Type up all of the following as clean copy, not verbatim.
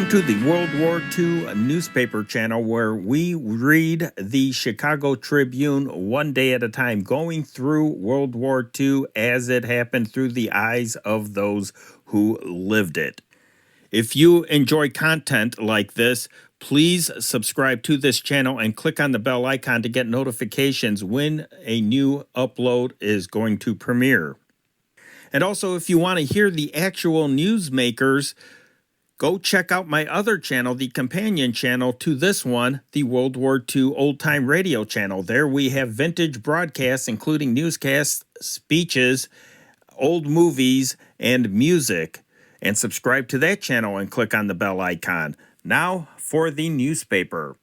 Welcome to the World War II newspaper channel where we read the Chicago Tribune one day at a time, going through World War II as it happened through the eyes of those who lived it. If you enjoy content like this, please subscribe to this channel and click on the bell icon to get notifications when a new upload is going to premiere. And also, if you want to hear the actual newsmakers, go check out my other channel, the companion channel to this one, the World War II Old Time Radio channel. There we have vintage broadcasts, including newscasts, speeches, old movies, and music. And subscribe to that channel and click on the bell icon. Now for the newspaper.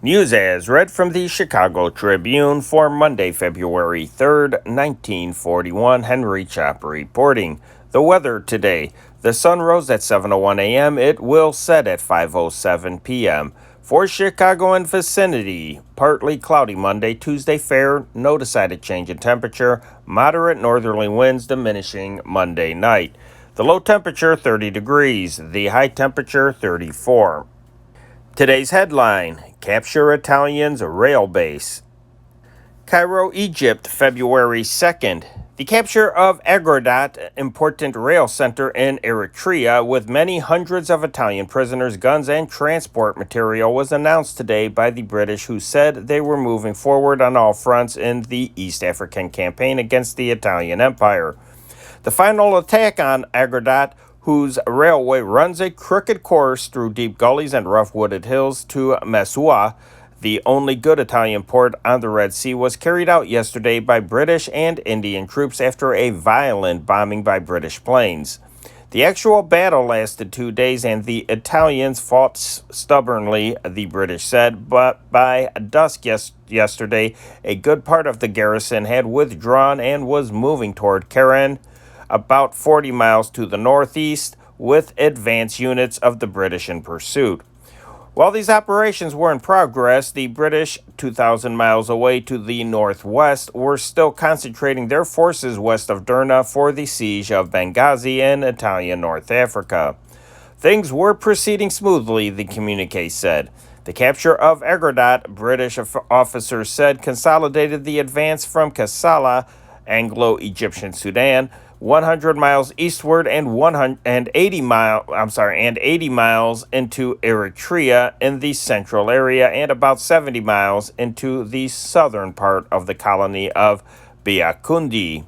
News as read from the Chicago Tribune for Monday, February 3rd, 1941. Henry Chop reporting. The weather today. The sun rose at 7:01 a.m. It will set at 5:07 p.m. For Chicago and vicinity, partly cloudy Monday, Tuesday fair, no decided change in temperature, moderate northerly winds diminishing Monday night. The low temperature 30 degrees, the high temperature 34. Today's headline, Capture Italians Rail Base. Cairo, Egypt, February 2nd. The capture of Agordat, important rail center in Eritrea, with many hundreds of Italian prisoners, guns, and transport material, was announced today by the British, who said they were moving forward on all fronts in the East African campaign against the Italian Empire. The final attack on Agordat, whose railway runs a crooked course through deep gullies and rough wooded hills to Massoua, the only good Italian port on the Red Sea, was carried out yesterday by British and Indian troops after a violent bombing by British planes. The actual battle lasted 2 days and the Italians fought stubbornly, the British said, but by dusk yesterday, a good part of the garrison had withdrawn and was moving toward Keren, about 40 miles to the northeast, with advance units of the British in pursuit. While these operations were in progress, the British, 2,000 miles away to the northwest, were still concentrating their forces west of Derna for the siege of Benghazi in Italian North Africa. Things were proceeding smoothly, the communique said. The capture of Agordat, British officers said, consolidated the advance from Kassala, Anglo-Egyptian Sudan, 100 miles eastward and 80 miles into Eritrea in the central area and about 70 miles into the southern part of the colony of Biakundi.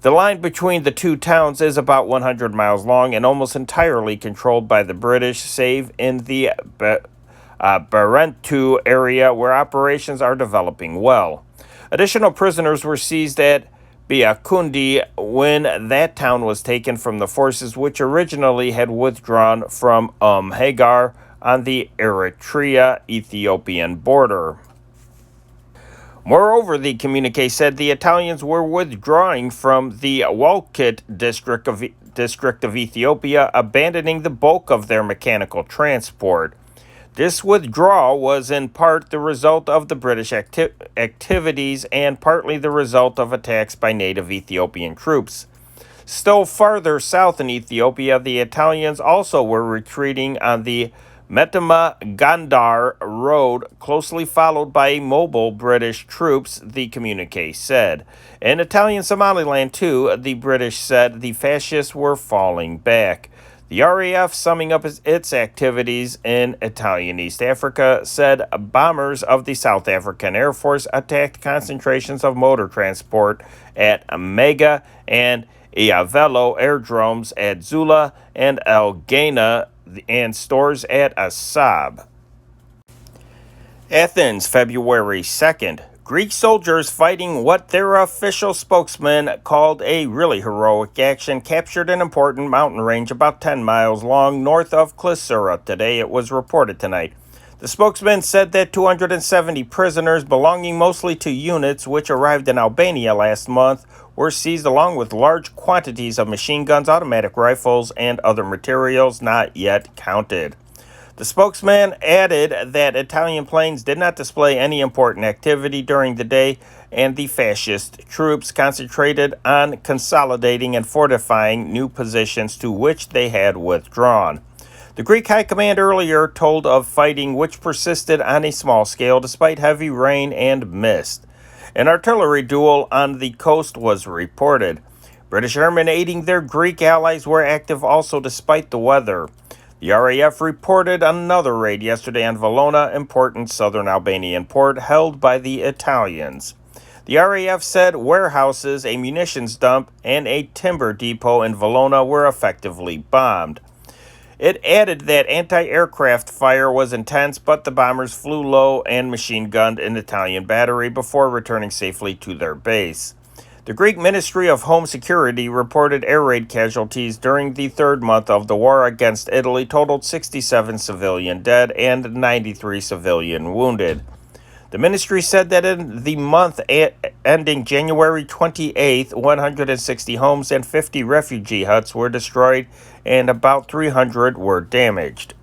The line between the two towns is about 100 miles long and almost entirely controlled by the British, save in the Barentu area where operations are developing well. Additional prisoners were seized at Biakundi when that town was taken from the forces which originally had withdrawn from Hagar on the Eritrea-Ethiopian border. Moreover, the communique said the Italians were withdrawing from the Walkit district of Ethiopia, abandoning the bulk of their mechanical transport. This withdrawal was in part the result of the British activities and partly the result of attacks by native Ethiopian troops. Still farther south in Ethiopia, the Italians also were retreating on the Metema-Gondar road, closely followed by mobile British troops, the communique said. In Italian Somaliland, too, the British said the fascists were falling back. The RAF, summing up its activities in Italian East Africa, said bombers of the South African Air Force attacked concentrations of motor transport at Mega and Iavelo airdromes at Zula and El Geina and stores at Assab. Athens, February 2nd. Greek soldiers fighting what their official spokesman called a really heroic action captured an important mountain range about 10 miles long north of Klissura today, it was reported tonight. The spokesman said that 270 prisoners belonging mostly to units which arrived in Albania last month were seized along with large quantities of machine guns, automatic rifles, and other materials not yet counted. The spokesman added that Italian planes did not display any important activity during the day, and the fascist troops concentrated on consolidating and fortifying new positions to which they had withdrawn. The Greek High Command earlier told of fighting which persisted on a small scale despite heavy rain and mist. An artillery duel on the coast was reported. British airmen aiding their Greek allies were active also despite the weather. The RAF reported another raid yesterday on Valona, important southern Albanian port held by the Italians. The RAF said warehouses, a munitions dump, and a timber depot in Valona were effectively bombed. It added that anti-aircraft fire was intense, but the bombers flew low and machine-gunned an Italian battery before returning safely to their base. The Greek Ministry of Home Security reported air raid casualties during the third month of the war against Italy totaled 67 civilian dead and 93 civilian wounded. The ministry said that in the month ending January 28th, 160 homes and 50 refugee huts were destroyed and about 300 were damaged.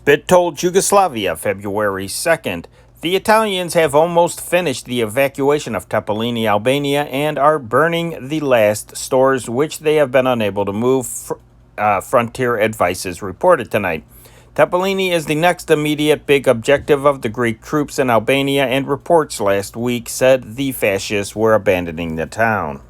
BIT told Yugoslavia February 2nd. The Italians have almost finished the evacuation of Tepeleni, Albania, and are burning the last stores which they have been unable to move, Frontier Advices reported tonight. Tepeleni is the next immediate big objective of the Greek troops in Albania, and reports last week said the fascists were abandoning the town.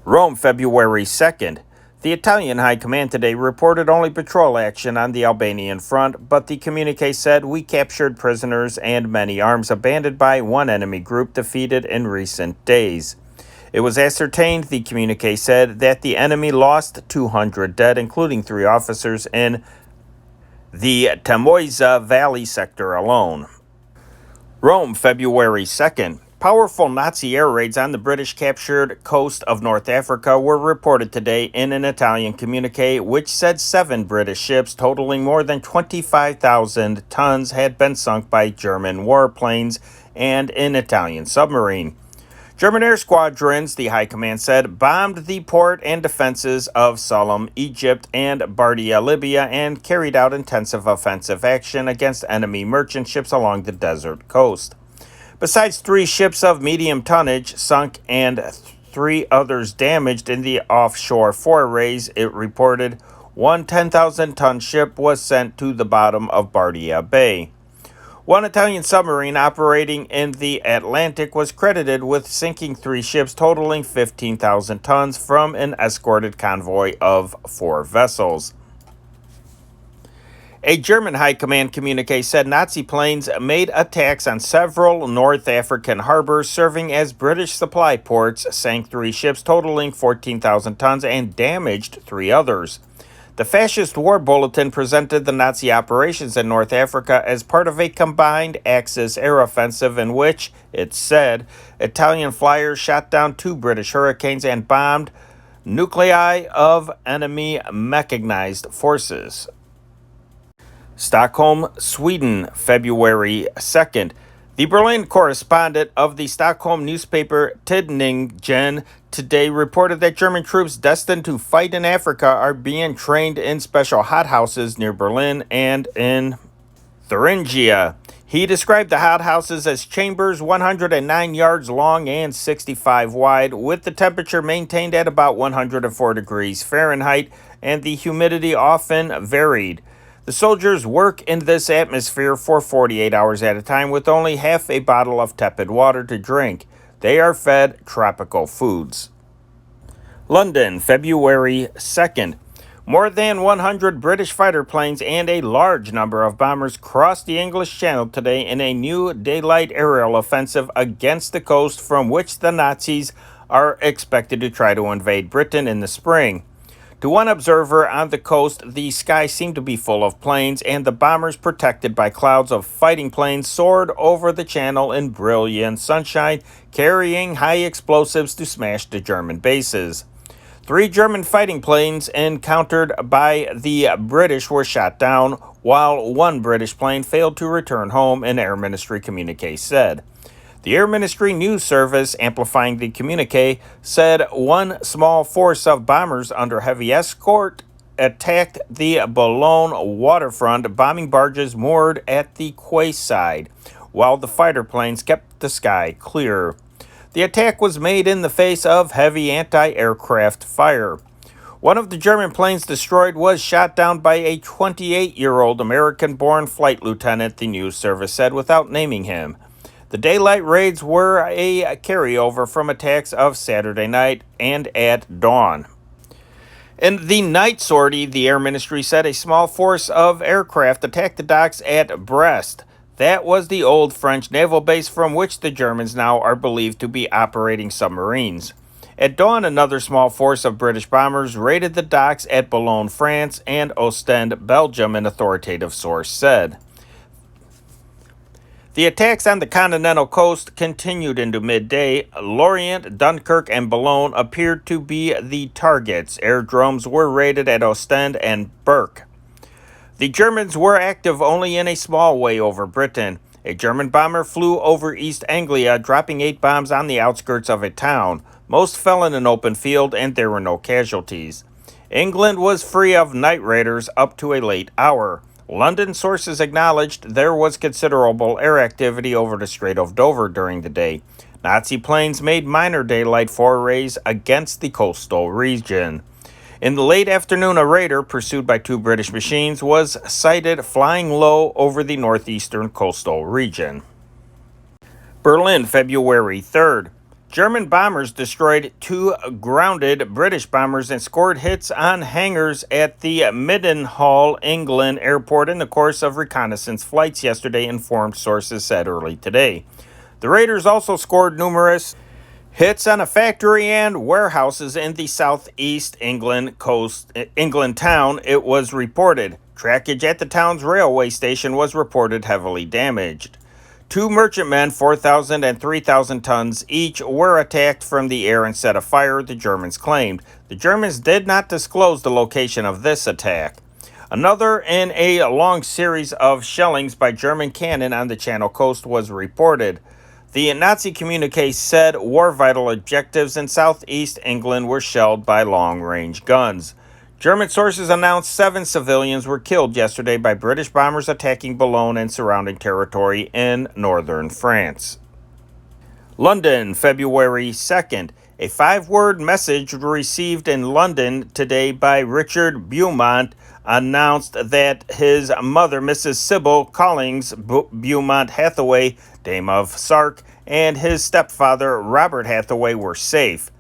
Rome, February 2nd. The Italian High Command today reported only patrol action on the Albanian front, but the communique said we captured prisoners and many arms abandoned by one enemy group defeated in recent days. It was ascertained, the communique said, that the enemy lost 200 dead, including 3 officers in the Temoisa Valley sector alone. Rome, February 2nd. Powerful Nazi air raids on the British-captured coast of North Africa were reported today in an Italian communique, which said 7 British ships totaling more than 25,000 tons had been sunk by German warplanes and an Italian submarine. German air squadrons, the High Command said, bombed the port and defenses of Salam, Egypt, and Bardia, Libya, and carried out intensive offensive action against enemy merchant ships along the desert coast. Besides 3 ships of medium tonnage sunk and 3 others damaged in the offshore forays, it reported, one 10,000-ton ship was sent to the bottom of Bardia Bay. One Italian submarine operating in the Atlantic was credited with sinking 3 ships totaling 15,000 tons from an escorted convoy of 4 vessels. A German High Command communique said Nazi planes made attacks on several North African harbors serving as British supply ports, sank 3 ships totaling 14,000 tons, and damaged 3 others. The Fascist War Bulletin presented the Nazi operations in North Africa as part of a combined Axis air offensive in which, it said, Italian flyers shot down 2 British Hurricanes and bombed nuclei of enemy mechanized forces. Stockholm, Sweden, February 2nd. The Berlin correspondent of the Stockholm newspaper Tidningen today reported that German troops destined to fight in Africa are being trained in special hothouses near Berlin and in Thuringia. He described the hothouses as chambers 109 yards long and 65 wide, with the temperature maintained at about 104 degrees Fahrenheit and the humidity often varied. The soldiers work in this atmosphere for 48 hours at a time with only half a bottle of tepid water to drink. They are fed tropical foods. London, February 2nd. More than 100 British fighter planes and a large number of bombers crossed the English Channel today in a new daylight aerial offensive against the coast from which the Nazis are expected to try to invade Britain in the spring. To one observer on the coast, the sky seemed to be full of planes, and the bombers, protected by clouds of fighting planes, soared over the channel in brilliant sunshine, carrying high explosives to smash the German bases. 3 German fighting planes encountered by the British were shot down, while 1 British plane failed to return home, an Air Ministry communique said. The Air Ministry news service, amplifying the communique, said 1 small force of bombers under heavy escort attacked the Boulogne waterfront, bombing barges moored at the quayside, while the fighter planes kept the sky clear. The attack was made in the face of heavy anti-aircraft fire. One of the German planes destroyed was shot down by a 28-year-old American-born flight lieutenant, the news service said, without naming him. The daylight raids were a carryover from attacks of Saturday night and at dawn. In the night sortie, the Air Ministry said a small force of aircraft attacked the docks at Brest. That was the old French naval base from which the Germans now are believed to be operating submarines. At dawn, another small force of British bombers raided the docks at Boulogne, France, and Ostend, Belgium, an authoritative source said. The attacks on the continental coast continued into midday. Lorient, Dunkirk, and Boulogne appeared to be the targets. Airdromes were raided at Ostend and Berck. The Germans were active only in a small way over Britain. A German bomber flew over East Anglia, dropping 8 bombs on the outskirts of a town. Most fell in an open field, and there were no casualties. England was free of night raiders up to a late hour. London sources acknowledged there was considerable air activity over the Strait of Dover during the day. Nazi planes made minor daylight forays against the coastal region. In the late afternoon, a raider, pursued by 2 British machines, was sighted flying low over the northeastern coastal region. Berlin, February 3rd. German bombers destroyed 2 grounded British bombers and scored hits on hangars at the Mildenhall, England airport in the course of reconnaissance flights yesterday, informed sources said early today. The raiders also scored numerous hits on a factory and warehouses in the southeast England town, it was reported. Trackage at the town's railway station was reported heavily damaged. 2 merchantmen, 4,000 and 3,000 tons each, were attacked from the air and set afire, the Germans claimed. The Germans did not disclose the location of this attack. Another in a long series of shellings by German cannon on the Channel coast was reported. The Nazi communique said war vital objectives in southeast England were shelled by long-range guns. German sources announced 7 civilians were killed yesterday by British bombers attacking Boulogne and surrounding territory in northern France. London, February 2nd. A 5-word message received in London today by Richard Beaumont announced that his mother, Mrs. Sybil Collings Beaumont Hathaway, Dame of Sark, and his stepfather, Robert Hathaway, were safe.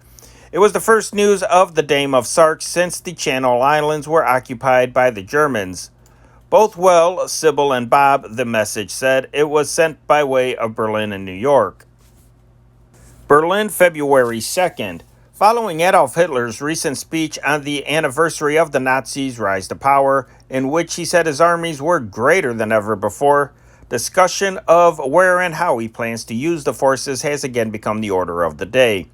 It was the first news of the Dame of Sark since the Channel Islands were occupied by the Germans. Both well, Sybil and Bob, the message said. It was sent by way of Berlin and New York. Berlin, February 2nd. Following Adolf Hitler's recent speech on the anniversary of the Nazis' rise to power, in which he said his armies were greater than ever before, discussion of where and how he plans to use the forces has again become the order of the day.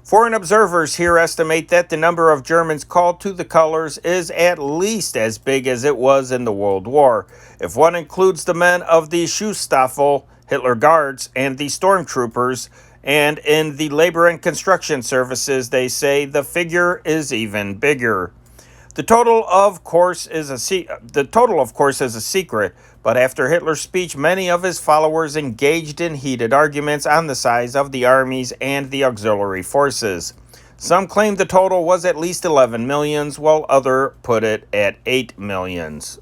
Foreign observers here estimate that the number of Germans called to the colors is at least as big as it was in the World War. If one includes the men of the Schutzstaffel, Hitler Guards, and the stormtroopers, and in the labor and construction services, they say the figure is even bigger. The total, of course, is a secret, but after Hitler's speech, many of his followers engaged in heated arguments on the size of the armies and the auxiliary forces. Some claim the total was at least 11 millions, while others put it at 8 millions.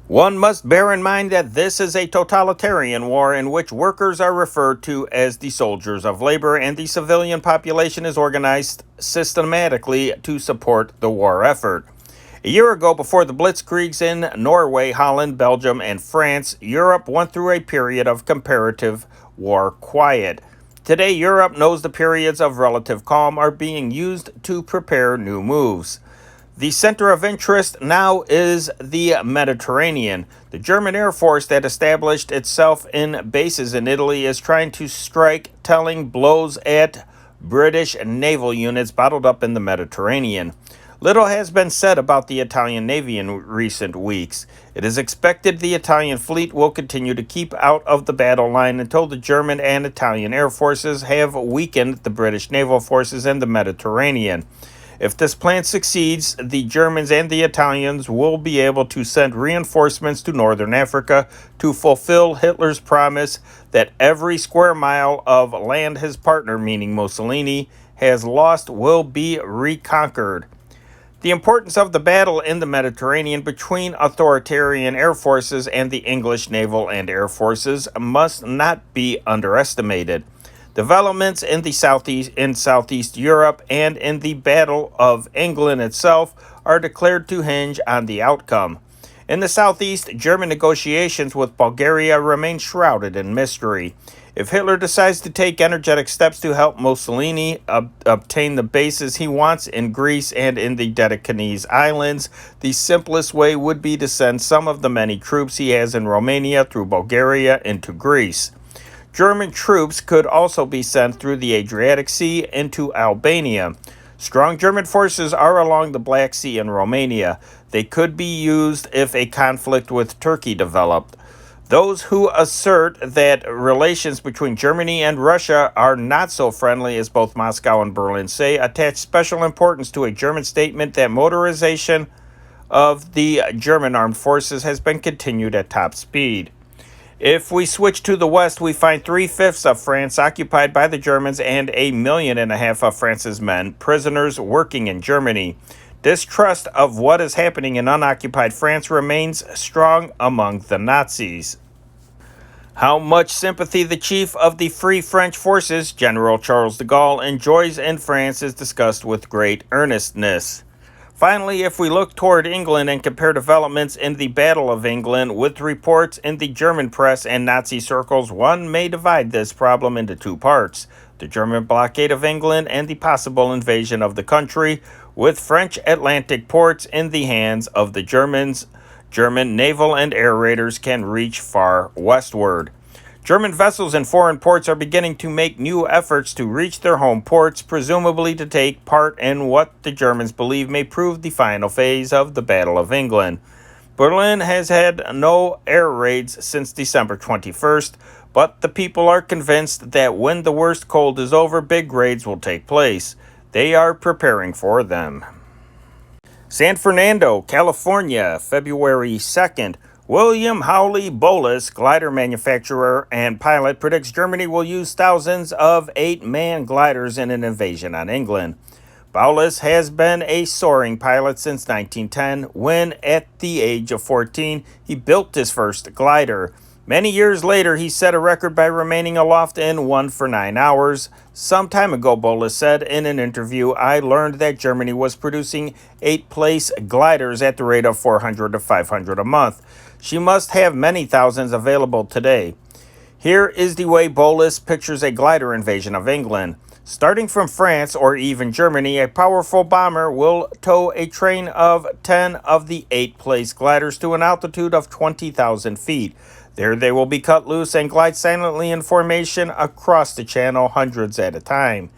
One must bear in mind that this is a totalitarian war in which workers are referred to as the soldiers of labor and the civilian population is organized systematically to support the war effort. A year ago, before the blitzkriegs in Norway, Holland, Belgium, and France, Europe went through a period of comparative war quiet. Today, Europe knows the periods of relative calm are being used to prepare new moves. The center of interest now is the Mediterranean. The German Air Force that established itself in bases in Italy is trying to strike telling blows at British naval units bottled up in the Mediterranean. Little has been said about the Italian Navy in recent weeks. It is expected the Italian fleet will continue to keep out of the battle line until the German and Italian air forces have weakened the British naval forces in the Mediterranean. If this plan succeeds, the Germans and the Italians will be able to send reinforcements to northern Africa to fulfill Hitler's promise that every square mile of land his partner, meaning Mussolini, has lost will be reconquered. The importance of the battle in the Mediterranean between authoritarian air forces and the English naval and air forces must not be underestimated. Developments in the Southeast Europe and in the Battle of England itself are declared to hinge on the outcome. In the Southeast, German negotiations with Bulgaria remain shrouded in mystery. If Hitler decides to take energetic steps to help Mussolini obtain the bases he wants in Greece and in the Dedekanese Islands, the simplest way would be to send some of the many troops he has in Romania through Bulgaria into Greece. German troops could also be sent through the Adriatic Sea into Albania. Strong German forces are along the Black Sea in Romania. They could be used if a conflict with Turkey developed. Those who assert that relations between Germany and Russia are not so friendly as both Moscow and Berlin say attach special importance to a German statement that motorization of the German armed forces has been continued at top speed. If we switch to the west, we find 3/5 of France occupied by the Germans and 1.5 million of France's men prisoners working in Germany. Distrust of what is happening in unoccupied France remains strong among the Nazis. How much sympathy the chief of the Free French Forces, General Charles de Gaulle, enjoys in France is discussed with great earnestness. Finally, if we look toward England and compare developments in the Battle of England with reports in the German press and Nazi circles, one may divide this problem into two parts: the German blockade of England and the possible invasion of the country, with French Atlantic ports in the hands of the Germans. German naval and air raiders can reach far westward. German vessels in foreign ports are beginning to make new efforts to reach their home ports, presumably to take part in what the Germans believe may prove the final phase of the Battle of England. Berlin has had no air raids since December 21st, but the people are convinced that when the worst cold is over, big raids will take place. They are preparing for them. San Fernando, California, February 2nd. William Howley Bolus, glider manufacturer and pilot, predicts Germany will use thousands of 8-man gliders in an invasion on England. Bolus has been a soaring pilot since 1910, when, at the age of 14, he built his first glider. Many years later, he set a record by remaining aloft in one for 9 hours. Some time ago, Bolus said in an interview, "I learned that Germany was producing 8-place gliders at the rate of 400 to 500 a month. She must have many thousands available today." Here is the way Bolus pictures a glider invasion of England. Starting from France or even Germany, a powerful bomber will tow a train of 10 of the 8-place gliders to an altitude of 20,000 feet. There they will be cut loose and glide silently in formation across the channel, hundreds at a time.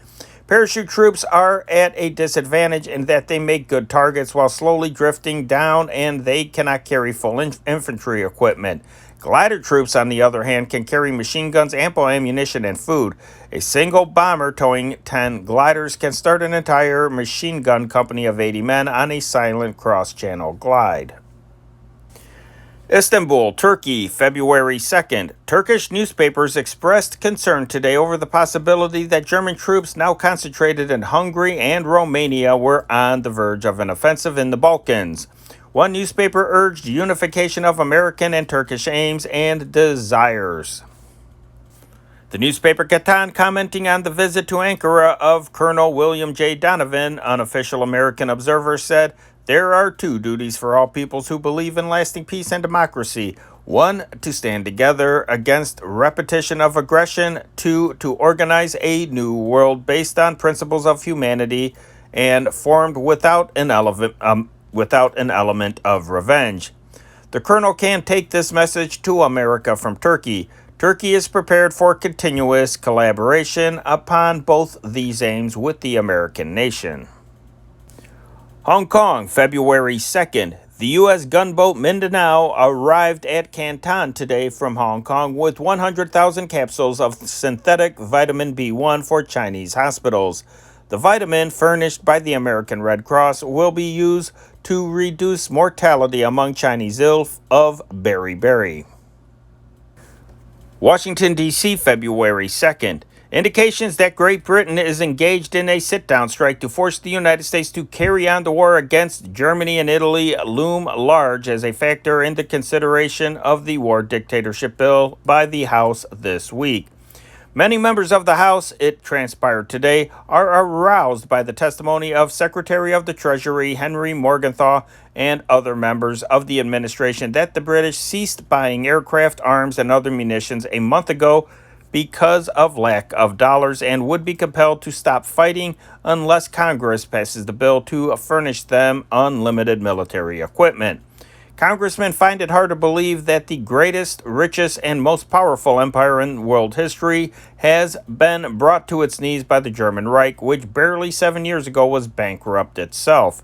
Parachute troops are at a disadvantage in that they make good targets while slowly drifting down, and they cannot carry full infantry equipment. Glider troops, on the other hand, can carry machine guns, ample ammunition, and food. A single bomber towing 10 gliders can start an entire machine gun company of 80 men on a silent cross-channel glide. Istanbul, Turkey, February 2nd. Turkish newspapers expressed concern today over the possibility that German troops now concentrated in Hungary and Romania were on the verge of an offensive in the Balkans. One newspaper urged unification of American and Turkish aims and desires. The newspaper Katan, commenting on the visit to Ankara of Colonel William J. Donovan, unofficial American observer, said, "There are two duties for all peoples who believe in lasting peace and democracy. One, to stand together against repetition of aggression. Two, to organize a new world based on principles of humanity and formed without an element of revenge." The colonel can take this message to America from Turkey. Turkey is prepared for continuous collaboration upon both these aims with the American nation. Hong Kong, February 2nd. The U.S. gunboat Mindanao arrived at Canton today from Hong Kong with 100,000 capsules of synthetic vitamin B1 for Chinese hospitals. The vitamin, furnished by the American Red Cross, will be used to reduce mortality among Chinese ill of beriberi. Washington, D.C., February 2nd. Indications that Great Britain is engaged in a sit-down strike to force the United States to carry on the war against Germany and Italy loom large as a factor in the consideration of the war dictatorship bill by the House this week. Many members of the House, it transpired today, are aroused by the testimony of Secretary of the Treasury Henry Morgenthau and other members of the administration that the British ceased buying aircraft, arms, and other munitions a month ago because of lack of dollars and would be compelled to stop fighting unless Congress passes the bill to furnish them unlimited military equipment. Congressmen find it hard to believe that the greatest, richest, and most powerful empire in world history has been brought to its knees by the German Reich, which barely 7 years ago was bankrupt itself.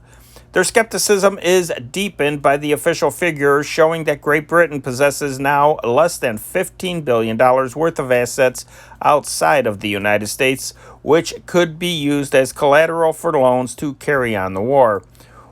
Their skepticism is deepened by the official figures showing that Great Britain possesses now less than $15 billion worth of assets outside of the United States, which could be used as collateral for loans to carry on the war.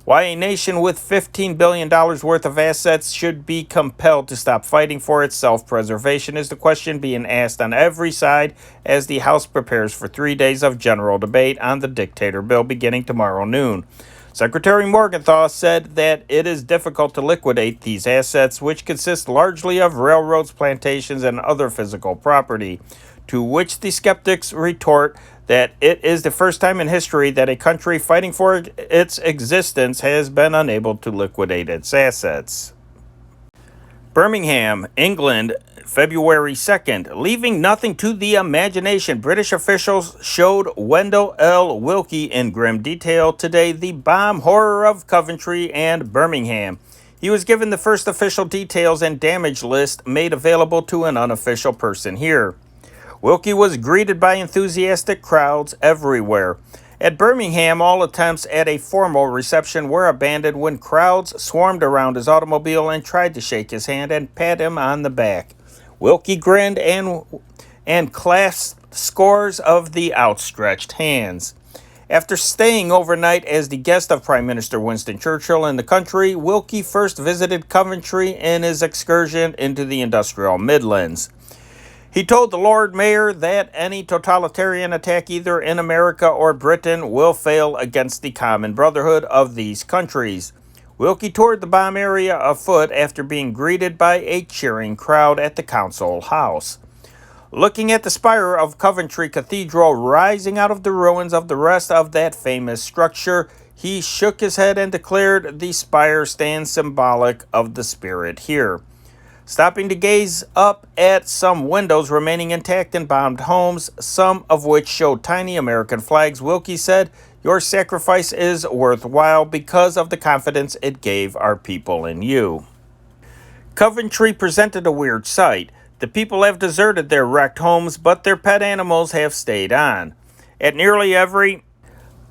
Why a nation with $15 billion worth of assets should be compelled to stop fighting for its self-preservation is the question being asked on every side as the House prepares for 3 days of general debate on the dictator bill beginning tomorrow noon. Secretary Morgenthau said that it is difficult to liquidate these assets, which consist largely of railroads, plantations, and other physical property, to which the skeptics retort that it is the first time in history that a country fighting for its existence has been unable to liquidate its assets. Birmingham, England, February 2nd. Leaving nothing to the imagination, British officials showed Wendell L. Wilkie in grim detail today the bomb horror of Coventry and Birmingham. He was given the first official details and damage list made available to an unofficial person here. Wilkie was greeted by enthusiastic crowds everywhere. At Birmingham, all attempts at a formal reception were abandoned when crowds swarmed around his automobile and tried to shake his hand and pat him on the back. Wilkie grinned and clasped scores of the outstretched hands. After staying overnight as the guest of Prime Minister Winston Churchill in the country, Wilkie first visited Coventry in his excursion into the industrial Midlands. He told the Lord Mayor that any totalitarian attack either in America or Britain will fail against the common brotherhood of these countries. Wilkie toured the bomb area afoot after being greeted by a cheering crowd at the council house. Looking at the spire of Coventry Cathedral rising out of the ruins of the rest of that famous structure, he shook his head and declared the spire stands symbolic of the spirit here. Stopping to gaze up at some windows remaining intact in bombed homes, some of which showed tiny American flags, Wilkie said, "Your sacrifice is worthwhile because of the confidence it gave our people in you." Coventry presented a weird sight. The people have deserted their wrecked homes, but their pet animals have stayed on. At nearly every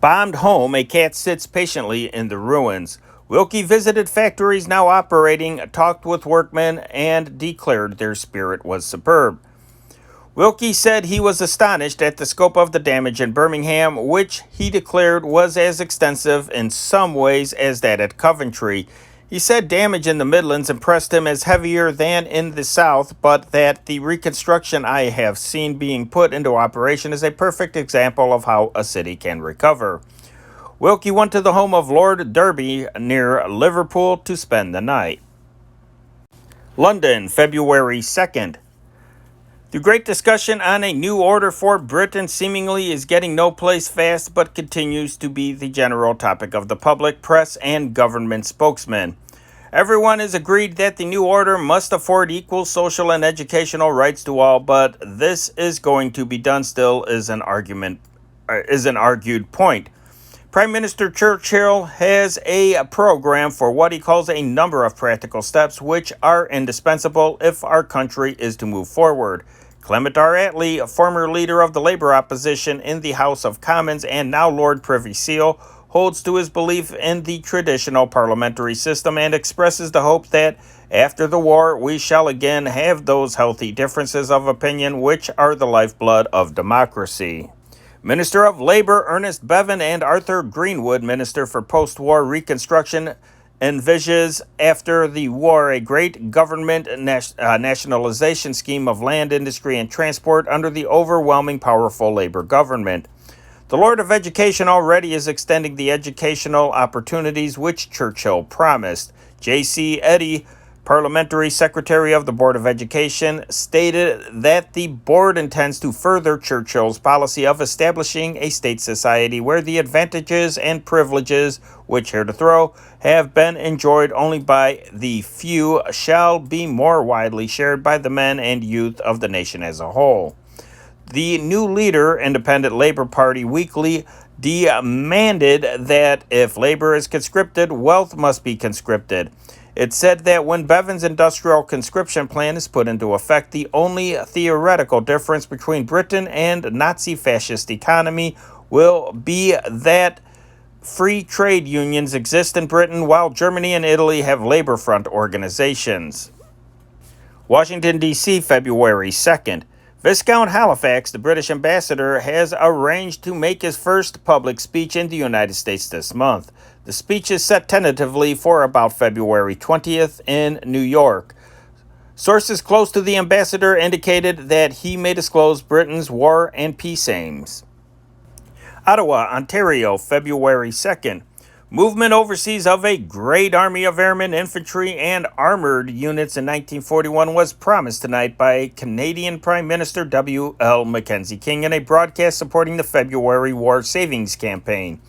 bombed home, a cat sits patiently in the ruins. Wilkie visited factories now operating, talked with workmen, and declared their spirit was superb. Wilkie said he was astonished at the scope of the damage in Birmingham, which he declared was as extensive in some ways as that at Coventry. He said damage in the Midlands impressed him as heavier than in the South, but that the reconstruction I have seen being put into operation is a perfect example of how a city can recover. Wilkie went to the home of Lord Derby near Liverpool to spend the night. London, February 2nd. The great discussion on a new order for Britain seemingly is getting no place fast, but continues to be the general topic of the public, press, and government spokesmen. Everyone is agreed that the new order must afford equal social and educational rights to all, but this is going to be done still is an argued point. Prime Minister Churchill has a program for what he calls a number of practical steps which are indispensable if our country is to move forward. Clement R. Attlee, a former leader of the Labour opposition in the House of Commons and now Lord Privy Seal, holds to his belief in the traditional parliamentary system and expresses the hope that after the war we shall again have those healthy differences of opinion which are the lifeblood of democracy. Minister of Labour Ernest Bevin and Arthur Greenwood, Minister for Post-War Reconstruction, envisages after the war a great government nationalization scheme of land, industry, and transport under the overwhelming powerful Labor government. The Lord of Education already is extending the educational opportunities which Churchill promised. J.C. Eddy, Parliamentary Secretary of the Board of Education, stated that the board intends to further Churchill's policy of establishing a state society where the advantages and privileges which heretofore have been enjoyed only by the few shall be more widely shared by the men and youth of the nation as a whole. The new leader, Independent Labor Party Weekly, demanded that if labor is conscripted, wealth must be conscripted. It said that when Bevan's industrial conscription plan is put into effect, the only theoretical difference between Britain and Nazi fascist economy will be that free trade unions exist in Britain while Germany and Italy have labor front organizations. Washington, D.C., February 2nd. Viscount Halifax, the British ambassador, has arranged to make his first public speech in the United States this month. The speech is set tentatively for about February 20th in New York. Sources close to the ambassador indicated that he may disclose Britain's war and peace aims. Ottawa, Ontario, February 2nd. Movement overseas of a great army of airmen, infantry, and armored units in 1941 was promised tonight by Canadian Prime Minister W.L. Mackenzie King in a broadcast supporting the February War Savings Campaign.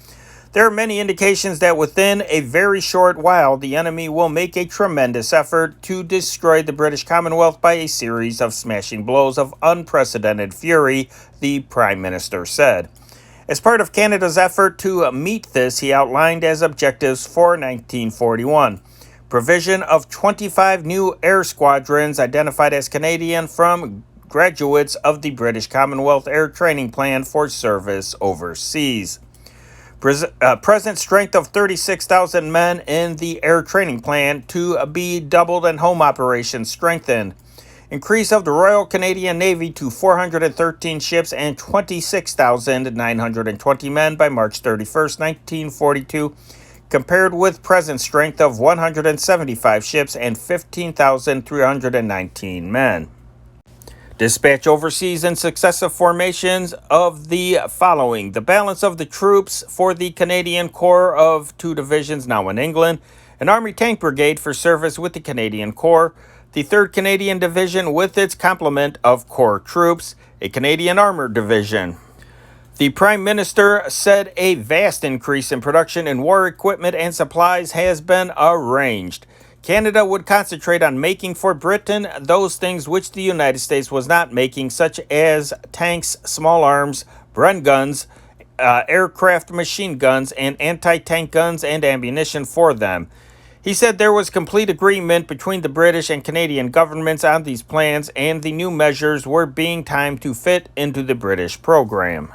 There are many indications that within a very short while, the enemy will make a tremendous effort to destroy the British Commonwealth by a series of smashing blows of unprecedented fury, the Prime Minister said. As part of Canada's effort to meet this, he outlined as objectives for 1941. Provision of 25 new air squadrons identified as Canadian from graduates of the British Commonwealth Air Training Plan for service overseas. Present strength of 36,000 men in the Air Training Plan to be doubled and home operations strengthened. Increase of the Royal Canadian Navy to 413 ships and 26,920 men by March 31st, 1942, compared with present strength of 175 ships and 15,319 men. Dispatch overseas in successive formations of the following: the balance of the troops for the Canadian Corps of 2 divisions now in England, an Army Tank Brigade for service with the Canadian Corps, the 3rd Canadian Division with its complement of Corps troops, a Canadian Armored Division. The Prime Minister said a vast increase in production in war equipment and supplies has been arranged. Canada would concentrate on making for Britain those things which the United States was not making, such as tanks, small arms, Bren guns, aircraft machine guns, and anti-tank guns and ammunition for them. He said there was complete agreement between the British and Canadian governments on these plans, and the new measures were being timed to fit into the British program.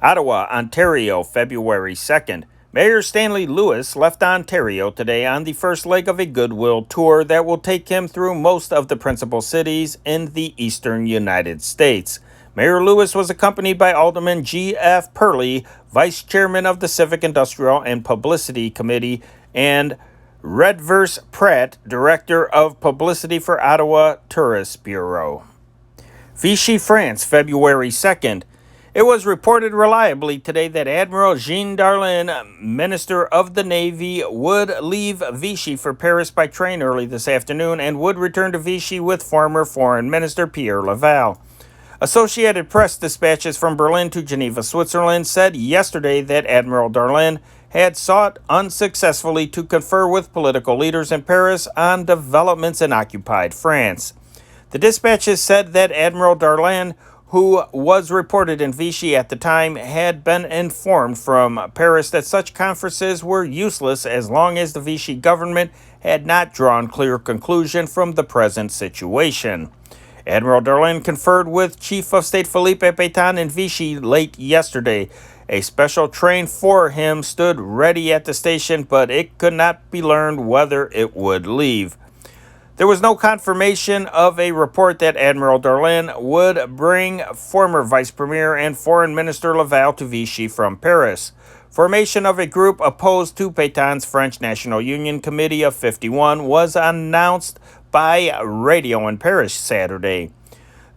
Ottawa, Ontario, February 2nd. Mayor Stanley Lewis left Ontario today on the first leg of a goodwill tour that will take him through most of the principal cities in the eastern United States. Mayor Lewis was accompanied by Alderman G.F. Purley, Vice Chairman of the Civic, Industrial, and Publicity Committee, and Redverse Pratt, Director of Publicity for Ottawa Tourist Bureau. Vichy, France, February 2nd. It was reported reliably today that Admiral Jean Darlin, Minister of the Navy, would leave Vichy for Paris by train early this afternoon and would return to Vichy with former Foreign Minister Pierre Laval. Associated Press dispatches from Berlin to Geneva, Switzerland, said yesterday that Admiral Darlin had sought unsuccessfully to confer with political leaders in Paris on developments in occupied France. The dispatches said that Admiral Darlin, who was reported in Vichy at the time, had been informed from Paris that such conferences were useless as long as the Vichy government had not drawn clear conclusion from the present situation. Admiral Darlin conferred with Chief of State Philippe Pétain in Vichy late yesterday. A special train for him stood ready at the station, but it could not be learned whether it would leave. There was no confirmation of a report that Admiral Darlin would bring former Vice Premier and Foreign Minister Laval to Vichy from Paris. Formation of a group opposed to Pétain's French National Union Committee of 51 was announced by radio in Paris Saturday.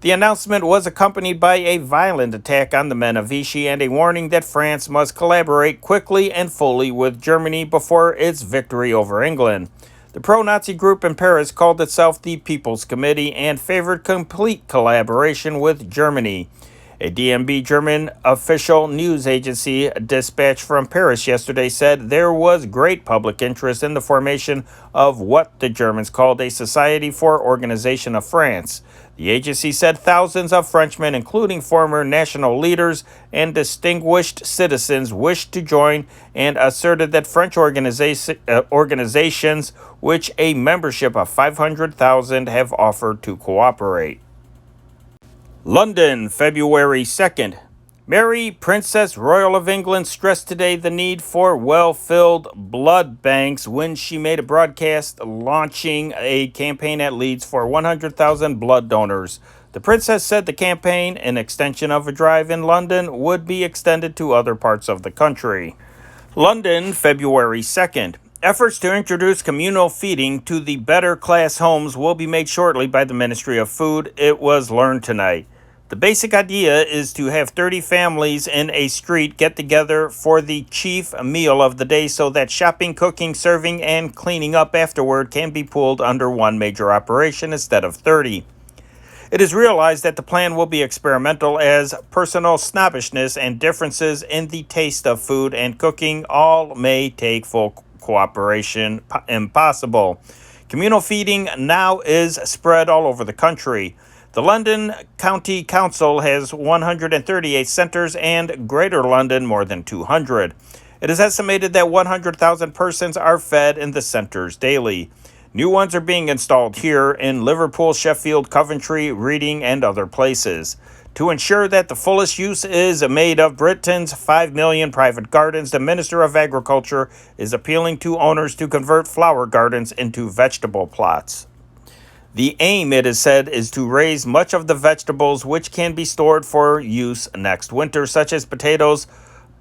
The announcement was accompanied by a violent attack on the men of Vichy and a warning that France must collaborate quickly and fully with Germany before its victory over England. The pro-Nazi group in Paris called itself the People's Committee and favored complete collaboration with Germany. A DNB German official news agency dispatched from Paris yesterday said there was great public interest in the formation of what the Germans called a Society for Organization of France. The agency said thousands of Frenchmen, including former national leaders and distinguished citizens, wished to join and asserted that French organizations, which a membership of 500,000 have offered to cooperate. London, February 2nd. Mary, Princess Royal of England, stressed today the need for well-filled blood banks when she made a broadcast launching a campaign at Leeds for 100,000 blood donors. The princess said the campaign, an extension of a drive in London, would be extended to other parts of the country. London, February 2nd. Efforts to introduce communal feeding to the better class homes will be made shortly by the Ministry of Food, it was learned tonight. The basic idea is to have 30 families in a street get together for the chief meal of the day so that shopping, cooking, serving, and cleaning up afterward can be pooled under one major operation instead of 30. It is realized that the plan will be experimental as personal snobbishness and differences in the taste of food and cooking all may take full cooperation impossible. Communal feeding now is spread all over the country. The London County Council has 138 centers and Greater London more than 200. It is estimated that 100,000 persons are fed in the centers daily. New ones are being installed here in Liverpool, Sheffield, Coventry, Reading, and other places. To ensure that the fullest use is made of Britain's 5 million private gardens, the Minister of Agriculture is appealing to owners to convert flower gardens into vegetable plots. The aim, it is said, is to raise much of the vegetables which can be stored for use next winter, such as potatoes,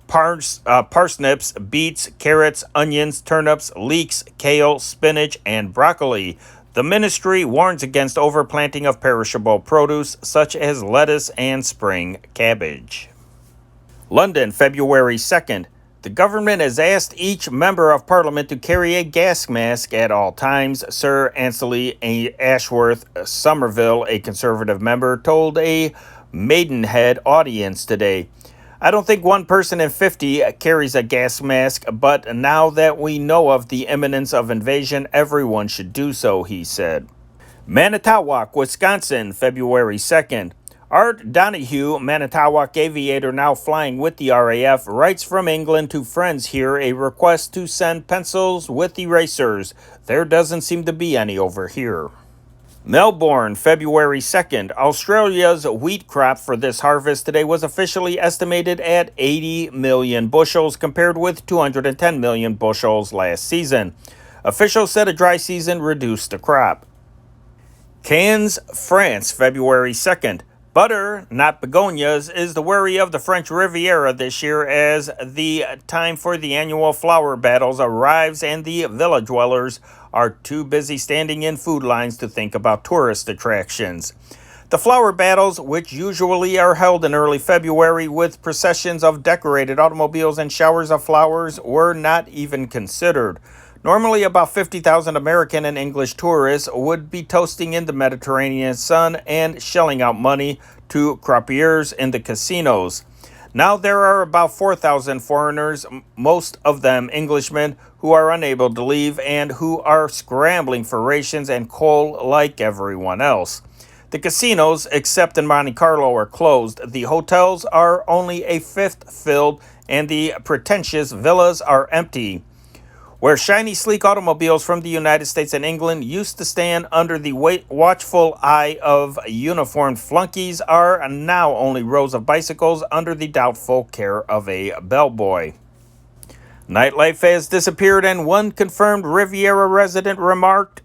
parsnips, beets, carrots, onions, turnips, leeks, kale, spinach, and broccoli. The ministry warns against overplanting of perishable produce such as lettuce and spring cabbage. London, February 2nd. The government has asked each member of parliament to carry a gas mask at all times. Sir Ansley Ashworth Somerville, a Conservative member, told a Maidenhead audience today. I don't think one person in 50 carries a gas mask, but now that we know of the imminence of invasion, everyone should do so, he said. Manitowoc, Wisconsin, February 2nd. Art Donahue, Manitowoc aviator now flying with the RAF, writes from England to friends here a request to send pencils with erasers. There doesn't seem to be any over here. Melbourne, February 2nd. Australia's wheat crop for this harvest today was officially estimated at 80 million bushels compared with 210 million bushels last season. Officials said a dry season reduced the crop. Cannes, France, February 2nd. Butter, not begonias, is the worry of the French Riviera this year as the time for the annual flower battles arrives and the villa dwellers are too busy standing in food lines to think about tourist attractions. The flower battles, which usually are held in early February with processions of decorated automobiles and showers of flowers, were not even considered. Normally, about 50,000 American and English tourists would be toasting in the Mediterranean sun and shelling out money to croupiers in the casinos. Now there are about 4,000 foreigners, most of them Englishmen, who are unable to leave and who are scrambling for rations and coal like everyone else. The casinos, except in Monte Carlo, are closed. The hotels are only a fifth filled, and the pretentious villas are empty. Where shiny, sleek automobiles from the United States and England used to stand under the watchful eye of uniformed flunkies are now only rows of bicycles under the doubtful care of a bellboy. Nightlife has disappeared, and one confirmed Riviera resident remarked,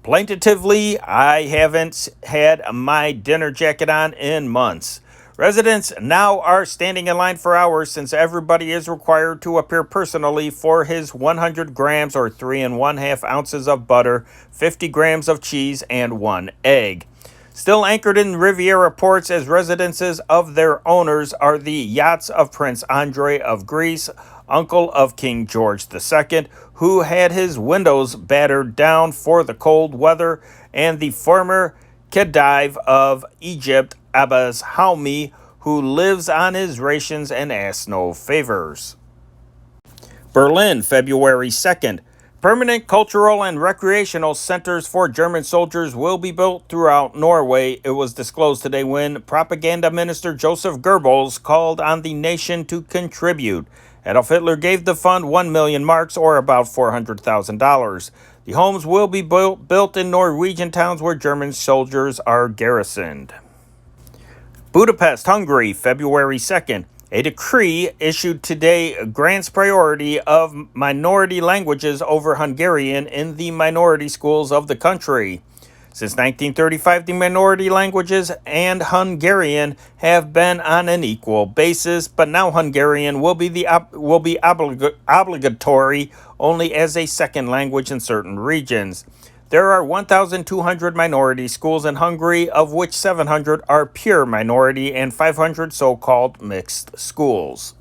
Plaintively, I haven't had my dinner jacket on in months. Residents now are standing in line for hours since everybody is required to appear personally for his 100 grams or 3½ ounces of butter, 50 grams of cheese, and 1 egg. Still anchored in Riviera ports as residences of their owners are the yachts of Prince Andrei of Greece, uncle of King George II, who had his windows battered down for the cold weather, and the former Khedive of Egypt, Abbas Haumi, who lives on his rations and asks no favors. Berlin, February 2nd. Permanent cultural and recreational centers for German soldiers will be built throughout Norway. It was disclosed today when Propaganda Minister Joseph Goebbels called on the nation to contribute. Adolf Hitler gave the fund 1 million marks, or about $400,000. The homes will be built in Norwegian towns where German soldiers are garrisoned. Budapest, Hungary, February 2nd. A decree issued today grants priority of minority languages over Hungarian in the minority schools of the country. Since 1935, the minority languages and Hungarian have been on an equal basis, but now Hungarian will be obligatory only as a second language in certain regions. There are 1,200 minority schools in Hungary, of which 700 are pure minority and 500 so-called mixed schools.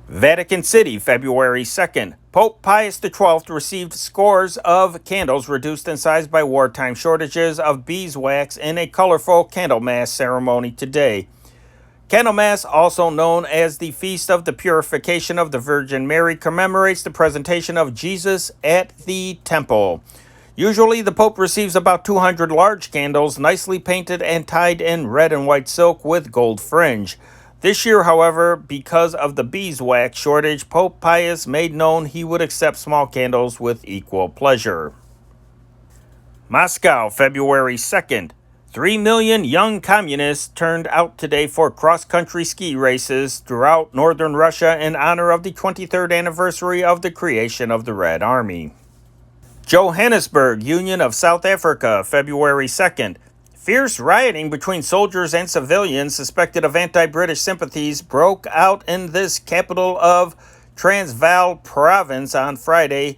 Vatican City, February 2nd. Pope Pius XII received scores of candles reduced in size by wartime shortages of beeswax in a colorful Candlemas ceremony today. Candlemas, also known as the Feast of the Purification of the Virgin Mary, commemorates the presentation of Jesus at the temple. Usually, the Pope receives about 200 large candles, nicely painted and tied in red and white silk with gold fringe. This year, however, because of the beeswax shortage, Pope Pius made known he would accept small candles with equal pleasure. Moscow, February 2nd. 3 million young communists turned out today for cross-country ski races throughout northern Russia in honor of the 23rd anniversary of the creation of the Red Army. Johannesburg, Union of South Africa, February 2nd. Fierce rioting between soldiers and civilians suspected of anti-British sympathies broke out in this capital of Transvaal province on Friday.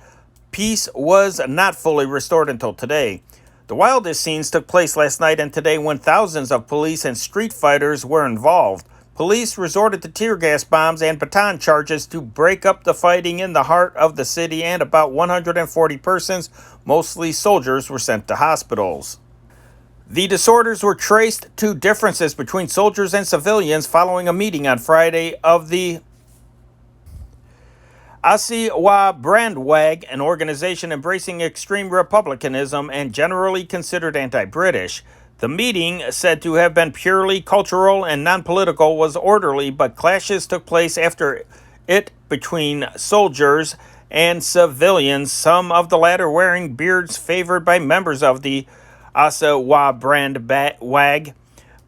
Peace was not fully restored until today. The wildest scenes took place last night and today when thousands of police and street fighters were involved. Police resorted to tear gas bombs and baton charges to break up the fighting in the heart of the city, and about 140 persons, mostly soldiers, were sent to hospitals. The disorders were traced to differences between soldiers and civilians following a meeting on Friday of the Asiwa Brandwag, an organization embracing extreme republicanism and generally considered anti-British. The meeting, said to have been purely cultural and non-political, was orderly, but clashes took place after it between soldiers and civilians, some of the latter wearing beards favored by members of the Asiwa Brandwag.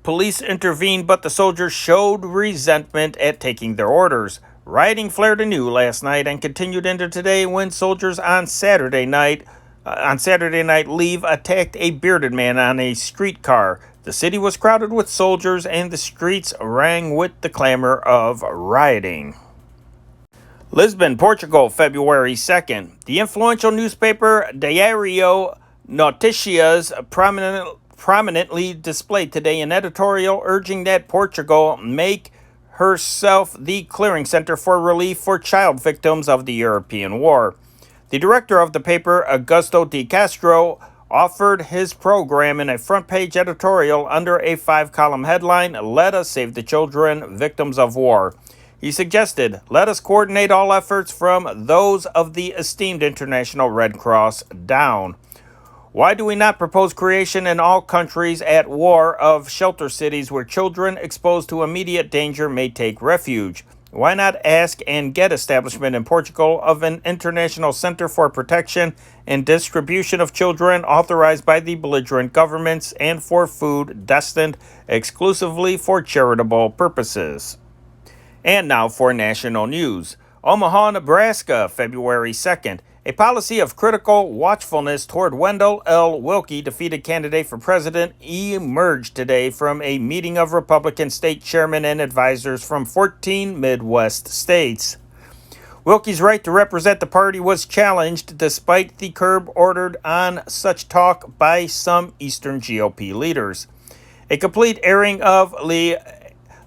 Police intervened, but the soldiers showed resentment at taking their orders. Rioting flared anew last night and continued into today when soldiers on Saturday night leave attacked a bearded man on a streetcar. The city was crowded with soldiers and the streets rang with the clamor of rioting. Lisbon, Portugal, February 2nd. The influential newspaper Diário Noticias prominently displayed today an editorial urging that Portugal make herself the clearing center for relief for child victims of the European war. The director of the paper, Augusto de Castro, offered his program in a front-page editorial under a 5-column headline, "Let us save the children, victims of war." He suggested, "Let us coordinate all efforts from those of the esteemed International Red Cross down." Why do we not propose creation in all countries at war of shelter cities where children exposed to immediate danger may take refuge? Why not ask and get establishment in Portugal of an international center for protection and distribution of children authorized by the belligerent governments and for food destined exclusively for charitable purposes? And now for national news. Omaha, Nebraska, February 2nd. A policy of critical watchfulness toward Wendell L. Willkie, defeated candidate for president, emerged today from a meeting of Republican state chairmen and advisors from 14 Midwest states. Willkie's right to represent the party was challenged despite the curb ordered on such talk by some Eastern GOP leaders. A complete airing of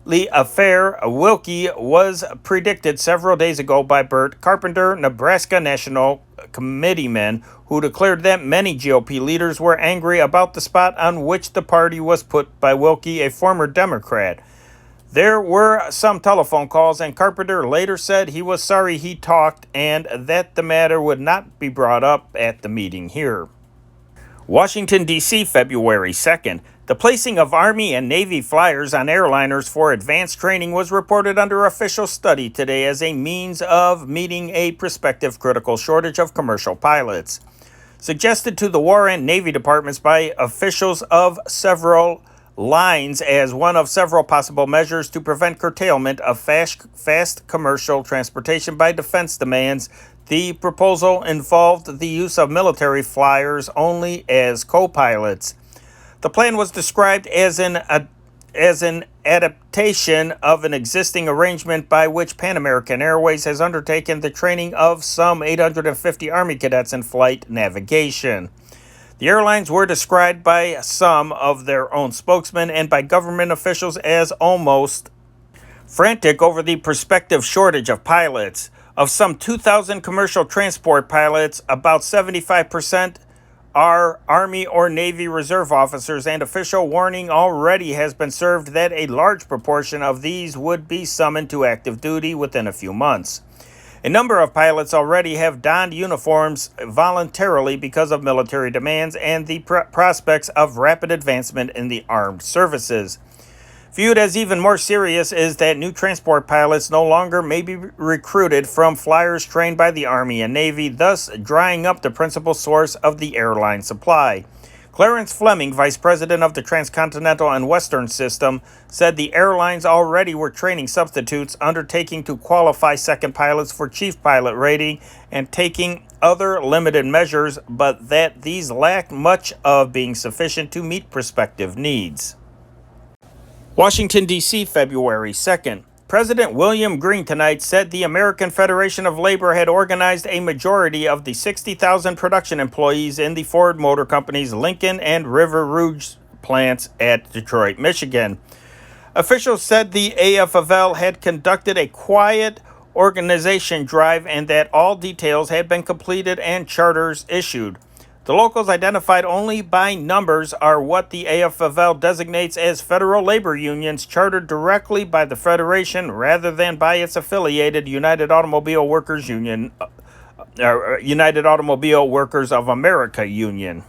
the affair Willkie was predicted several days ago by Bert Carpenter, Nebraska National Committeeman, who declared that many GOP leaders were angry about the spot on which the party was put by Willkie, a former Democrat. There were some telephone calls, and Carpenter later said he was sorry he talked and that the matter would not be brought up at the meeting here. Washington, D.C., February 2nd. The placing of Army and Navy flyers on airliners for advanced training was reported under official study today as a means of meeting a prospective critical shortage of commercial pilots. Suggested to the War and Navy departments by officials of several lines as one of several possible measures to prevent curtailment of fast commercial transportation by defense demands. The proposal involved the use of military flyers only as co-pilots. The plan was described as an adaptation of an existing arrangement by which Pan American Airways has undertaken the training of some 850 Army cadets in flight navigation. The airlines were described by some of their own spokesmen and by government officials as almost frantic over the prospective shortage of pilots. Of some 2,000 commercial transport pilots, about 75% are Army or Navy Reserve officers, and official warning already has been served that a large proportion of these would be summoned to active duty within a few months. A number of pilots already have donned uniforms voluntarily because of military demands and the prospects of rapid advancement in the armed services. Viewed as even more serious is that new transport pilots no longer may be recruited from flyers trained by the Army and Navy, thus drying up the principal source of the airline supply. Clarence Fleming, vice president of the Transcontinental and Western System, said the airlines already were training substitutes, undertaking to qualify second pilots for chief pilot rating, and taking other limited measures, but that these lacked much of being sufficient to meet prospective needs. Washington, D.C., February 2nd. President William Green tonight said the American Federation of Labor had organized a majority of the 60,000 production employees in the Ford Motor Company's Lincoln and River Rouge plants at Detroit, Michigan. Officials said the AFL had conducted a quiet organization drive and that all details had been completed and charters issued. The locals, identified only by numbers, are what the AFL designates as federal labor unions chartered directly by the Federation rather than by its affiliated United Automobile Workers Union, United Automobile Workers of America Union.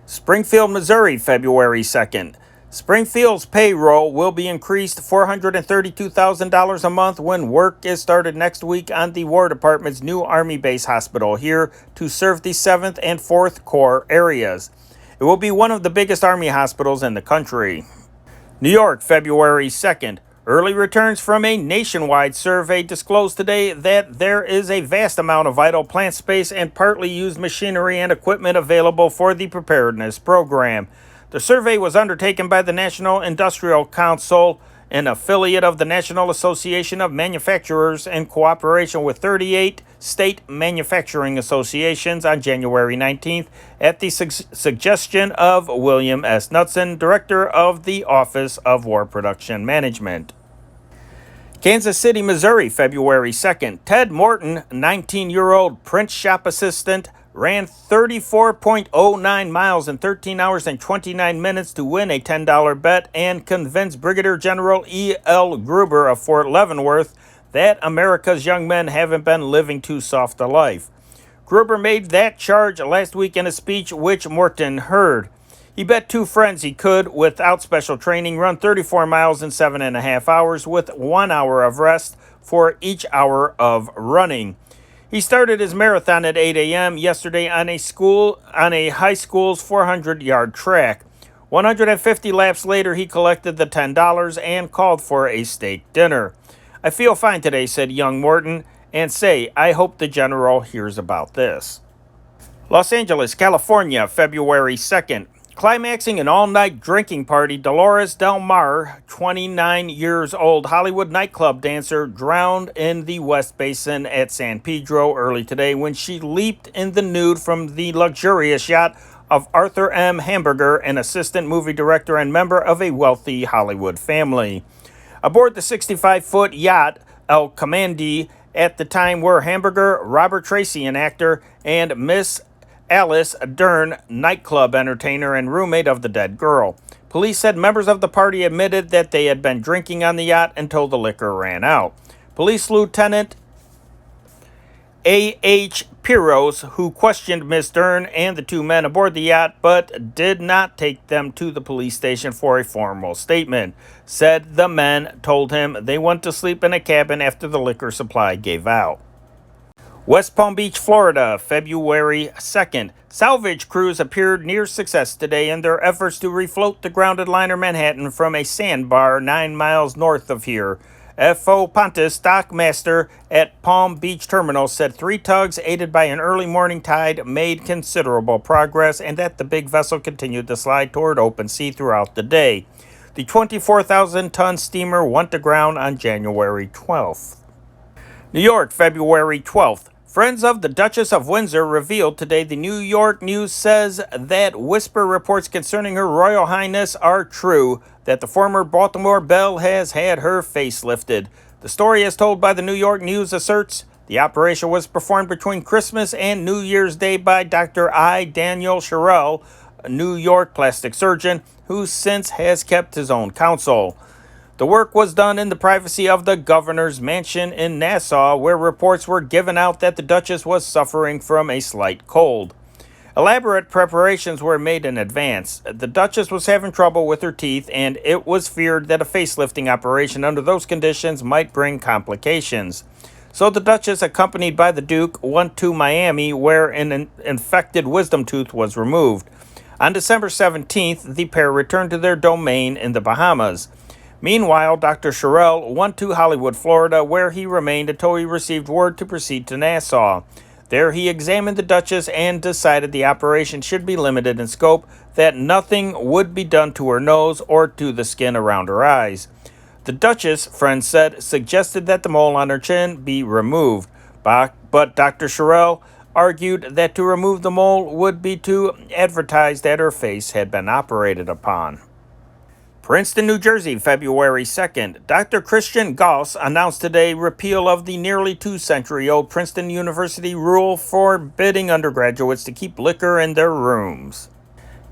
Springfield, Missouri, February 2nd. Springfield's payroll will be increased $432,000 a month when work is started next week on the War Department's new Army base hospital here to serve the 7th and 4th Corps areas. It will be one of the biggest Army hospitals in the country. New York, February 2nd. Early returns from a nationwide survey disclosed today that there is a vast amount of idle plant space and partly used machinery and equipment available for the preparedness program. The survey was undertaken by the National Industrial Council, an affiliate of the National Association of Manufacturers, in cooperation with 38 state manufacturing associations on January 19th at the suggestion of William S. Knudsen, director of the Office of War Production Management. Kansas City, Missouri, February 2nd. Ted Morton, 19-year-old print shop assistant, ran 34.09 miles in 13 hours and 29 minutes to win a $10 bet and convince Brigadier General E.L. Gruber of Fort Leavenworth that America's young men haven't been living too soft a life. Gruber made that charge last week in a speech which Morton heard. He bet two friends he could, without special training, run 34 miles in 7.5 hours with 1 hour of rest for each hour of running. He started his marathon at 8 a.m. yesterday on a high school's 400-yard track. 150 laps later, he collected the $10 and called for a steak dinner. "I feel fine today," said young Morton, and say, I hope the general hears about this. Los Angeles, California, February 2nd. Climaxing an all-night drinking party, Dolores Del Mar, 29 years old, Hollywood nightclub dancer, drowned in the West Basin at San Pedro early today when she leaped in the nude from the luxurious yacht of Arthur M. Hamburger, an assistant movie director and member of a wealthy Hollywood family. Aboard the 65-foot yacht, El Commandi, at the time were Hamburger, Robert Tracy, an actor, and Miss Alice Dern, nightclub entertainer and roommate of the dead girl. Police said members of the party admitted that they had been drinking on the yacht until the liquor ran out. Police Lieutenant A.H. Piros, who questioned Miss Dern and the two men aboard the yacht but did not take them to the police station for a formal statement, said the men told him they went to sleep in a cabin after the liquor supply gave out. West Palm Beach, Florida, February 2nd. Salvage crews appeared near success today in their efforts to refloat the grounded liner Manhattan from a sandbar 9 miles north of here. F.O. Pontus, stockmaster at Palm Beach Terminal, said 3 tugs aided by an early morning tide made considerable progress and that the big vessel continued to slide toward open sea throughout the day. The 24,000-ton steamer went aground on January 12th. New York, February 12th. Friends of the Duchess of Windsor revealed today the New York News says that whisper reports concerning Her Royal Highness are true, that the former Baltimore belle has had her face lifted. The story, as told by the New York News, asserts the operation was performed between Christmas and New Year's Day by Dr. I. Daniel Sherrill, a New York plastic surgeon who since has kept his own counsel. The work was done in the privacy of the governor's mansion in Nassau, where reports were given out that the Duchess was suffering from a slight cold. Elaborate preparations were made in advance. The Duchess was having trouble with her teeth, and it was feared that a facelifting operation under those conditions might bring complications. So the Duchess, accompanied by the Duke, went to Miami, where an infected wisdom tooth was removed. On December 17th, the pair returned to their domain in the Bahamas. Meanwhile, Dr. Sherrill went to Hollywood, Florida, where he remained until he received word to proceed to Nassau. There he examined the Duchess and decided the operation should be limited in scope, that nothing would be done to her nose or to the skin around her eyes. The Duchess, friends said, suggested that the mole on her chin be removed, but Dr. Sherrill argued that to remove the mole would be to advertise that her face had been operated upon. Princeton, New Jersey, February 2nd. Dr. Christian Gauss announced today repeal of the nearly 2-century-old Princeton University rule forbidding undergraduates to keep liquor in their rooms.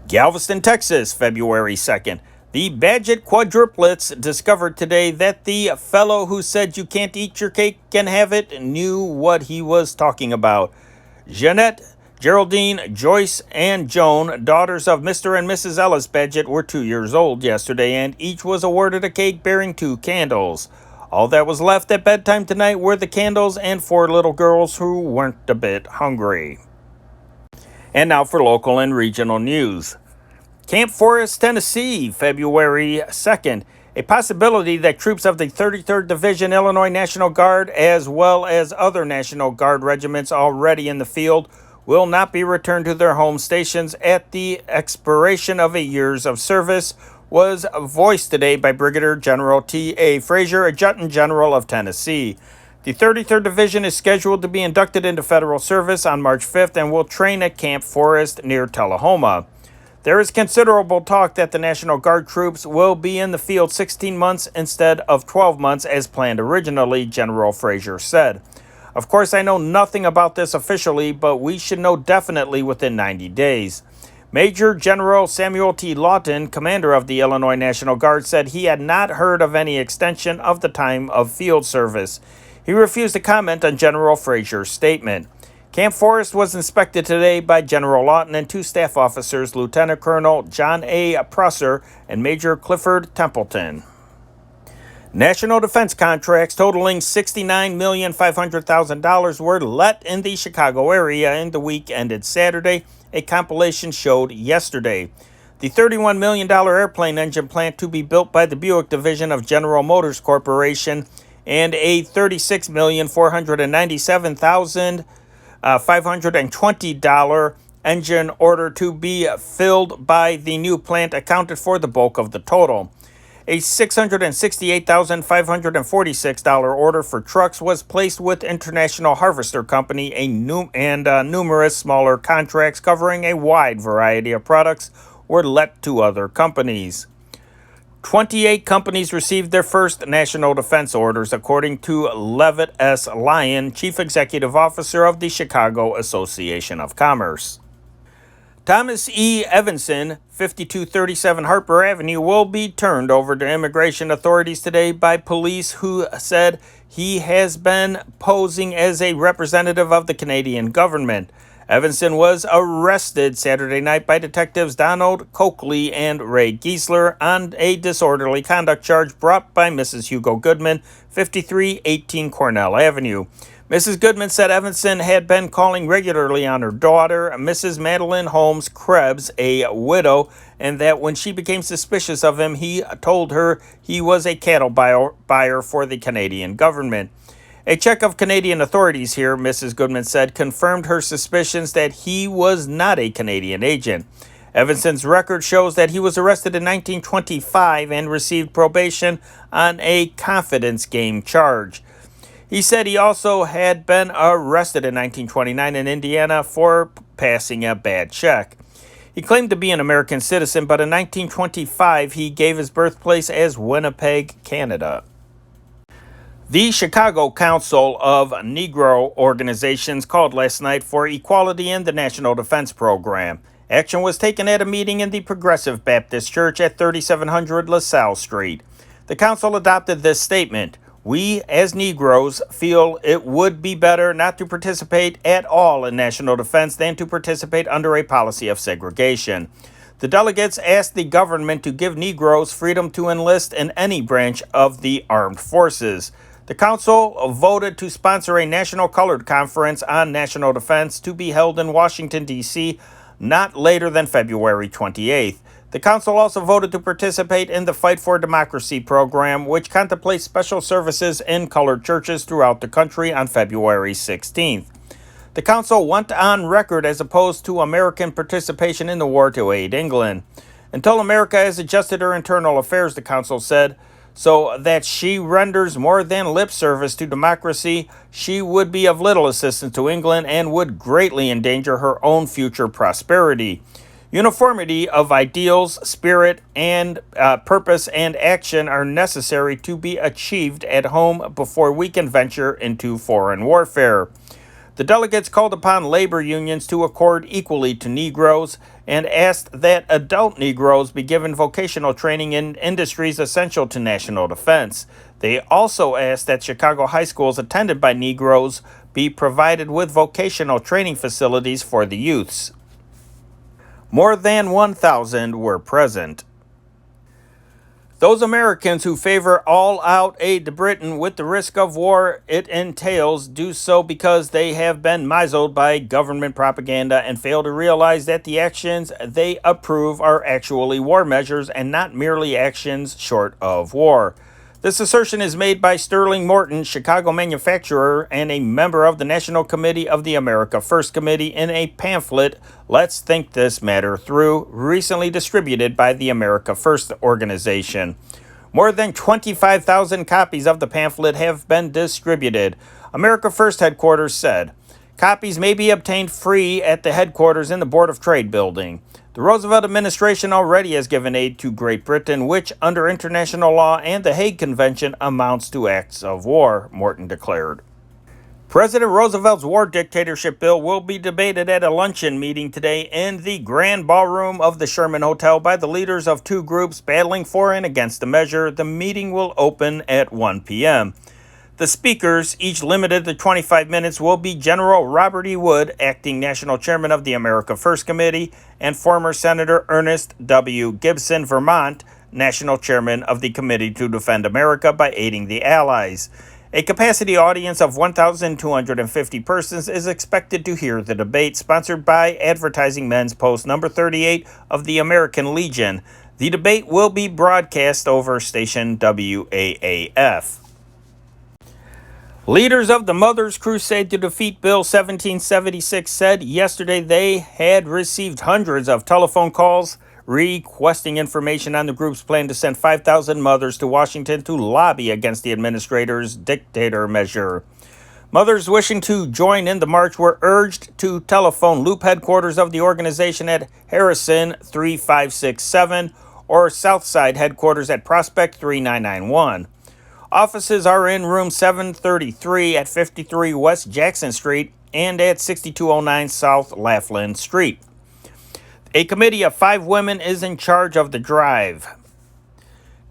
Galveston, Texas, February 2nd. The Badgett quadruplets discovered today that the fellow who said you can't eat your cake and have it knew what he was talking about. Jeanette, Geraldine, Joyce, and Joan, daughters of Mr. and Mrs. Ellis Badgett, were 2 years old yesterday, and each was awarded a cake bearing 2 candles. All that was left at bedtime tonight were the candles and 4 little girls who weren't a bit hungry. And now for local and regional news. Camp Forest, Tennessee, February 2nd. A possibility that troops of the 33rd Division Illinois National Guard, as well as other National Guard regiments already in the field, will not be returned to their home stations at the expiration of a years of service, was voiced today by Brigadier General T.A. Frazier, Adjutant General of Tennessee. The 33rd Division is scheduled to be inducted into federal service on March 5th and will train at Camp Forest near Tullahoma. There is considerable talk that the National Guard troops will be in the field 16 months instead of 12 months as planned originally, General Frazier said. Of course, I know nothing about this officially, but we should know definitely within 90 days. Major General Samuel T. Lawton, commander of the Illinois National Guard, said he had not heard of any extension of the time of field service. He refused to comment on General Frazier's statement. Camp Forest was inspected today by General Lawton and 2 staff officers, Lieutenant Colonel John A. Prosser and Major Clifford Templeton. National defense contracts totaling $69,500,000 were let in the Chicago area in the week ended Saturday, a compilation showed yesterday. The $31 million airplane engine plant to be built by the Buick division of General Motors Corporation and a $36,497,520 engine order to be filled by the new plant accounted for the bulk of the total. A $668,546 order for trucks was placed with International Harvester Company and numerous smaller contracts covering a wide variety of products were let to other companies. 28 companies received their first national defense orders, according to Levitt S. Lyon, Chief Executive Officer of the Chicago Association of Commerce. Thomas E. Evanson, 5237 Harper Avenue, will be turned over to immigration authorities today by police who said he has been posing as a representative of the Canadian government. Evanson was arrested Saturday night by detectives Donald Coakley and Ray Giesler on a disorderly conduct charge brought by Mrs. Hugo Goodman, 5318 Cornell Avenue. Mrs. Goodman said Evanson had been calling regularly on her daughter, Mrs. Madeline Holmes Krebs, a widow, and that when she became suspicious of him, he told her he was a cattle buyer for the Canadian government. A check of Canadian authorities here, Mrs. Goodman said, confirmed her suspicions that he was not a Canadian agent. Evanson's record shows that he was arrested in 1925 and received probation on a confidence game charge. He said he also had been arrested in 1929 in Indiana for passing a bad check. He claimed to be an American citizen, but in 1925 he gave his birthplace as Winnipeg, Canada. The Chicago Council of Negro Organizations called last night for equality in the National Defense Program. Action was taken at a meeting in the Progressive Baptist Church at 3700 LaSalle Street. The council adopted this statement. We, as Negroes, feel it would be better not to participate at all in national defense than to participate under a policy of segregation. The delegates asked the government to give Negroes freedom to enlist in any branch of the armed forces. The council voted to sponsor a national colored conference on national defense to be held in Washington, D.C., not later than February 28th. The council also voted to participate in the Fight for Democracy program, which contemplates special services in colored churches throughout the country on February 16th. The council went on record as opposed to American participation in the war to aid England. Until America has adjusted her internal affairs, the council said, so that she renders more than lip service to democracy, she would be of little assistance to England and would greatly endanger her own future prosperity. Uniformity of ideals, spirit, and purpose and action are necessary to be achieved at home before we can venture into foreign warfare. The delegates called upon labor unions to accord equally to Negroes and asked that adult Negroes be given vocational training in industries essential to national defense. They also asked that Chicago high schools attended by Negroes be provided with vocational training facilities for the youths. More than 1,000 were present. Those Americans who favor all-out aid to Britain with the risk of war it entails do so because they have been misled by government propaganda and fail to realize that the actions they approve are actually war measures and not merely actions short of war. This assertion is made by Sterling Morton, Chicago manufacturer and a member of the National Committee of the America First Committee, in a pamphlet, Let's Think This Matter Through, recently distributed by the America First organization. More than 25,000 copies of the pamphlet have been distributed. America First headquarters said, copies may be obtained free at the headquarters in the Board of Trade building. The Roosevelt administration already has given aid to Great Britain, which, under international law and the Hague Convention, amounts to acts of war, Morton declared. President Roosevelt's war dictatorship bill will be debated at a luncheon meeting today in the Grand Ballroom of the Sherman Hotel by the leaders of two groups battling for and against the measure. The meeting will open at 1 p.m. The speakers, each limited to 25 minutes, will be General Robert E. Wood, acting national chairman of the America First Committee, and former Senator Ernest W. Gibson, Vermont, national chairman of the Committee to Defend America by Aiding the Allies. A capacity audience of 1,250 persons is expected to hear the debate, sponsored by Advertising Men's Post number 38 of the American Legion. The debate will be broadcast over station WAAF. Leaders of the Mothers Crusade to Defeat Bill 1776 said yesterday they had received hundreds of telephone calls requesting information on the group's plan to send 5,000 mothers to Washington to lobby against the administrator's dictator measure. Mothers wishing to join in the march were urged to telephone Loop headquarters of the organization at Harrison 3567 or Southside headquarters at Prospect 3991. Offices are in room 733 at 53 West Jackson Street and at 6209 South Laughlin Street. A committee of 5 women is in charge of the drive.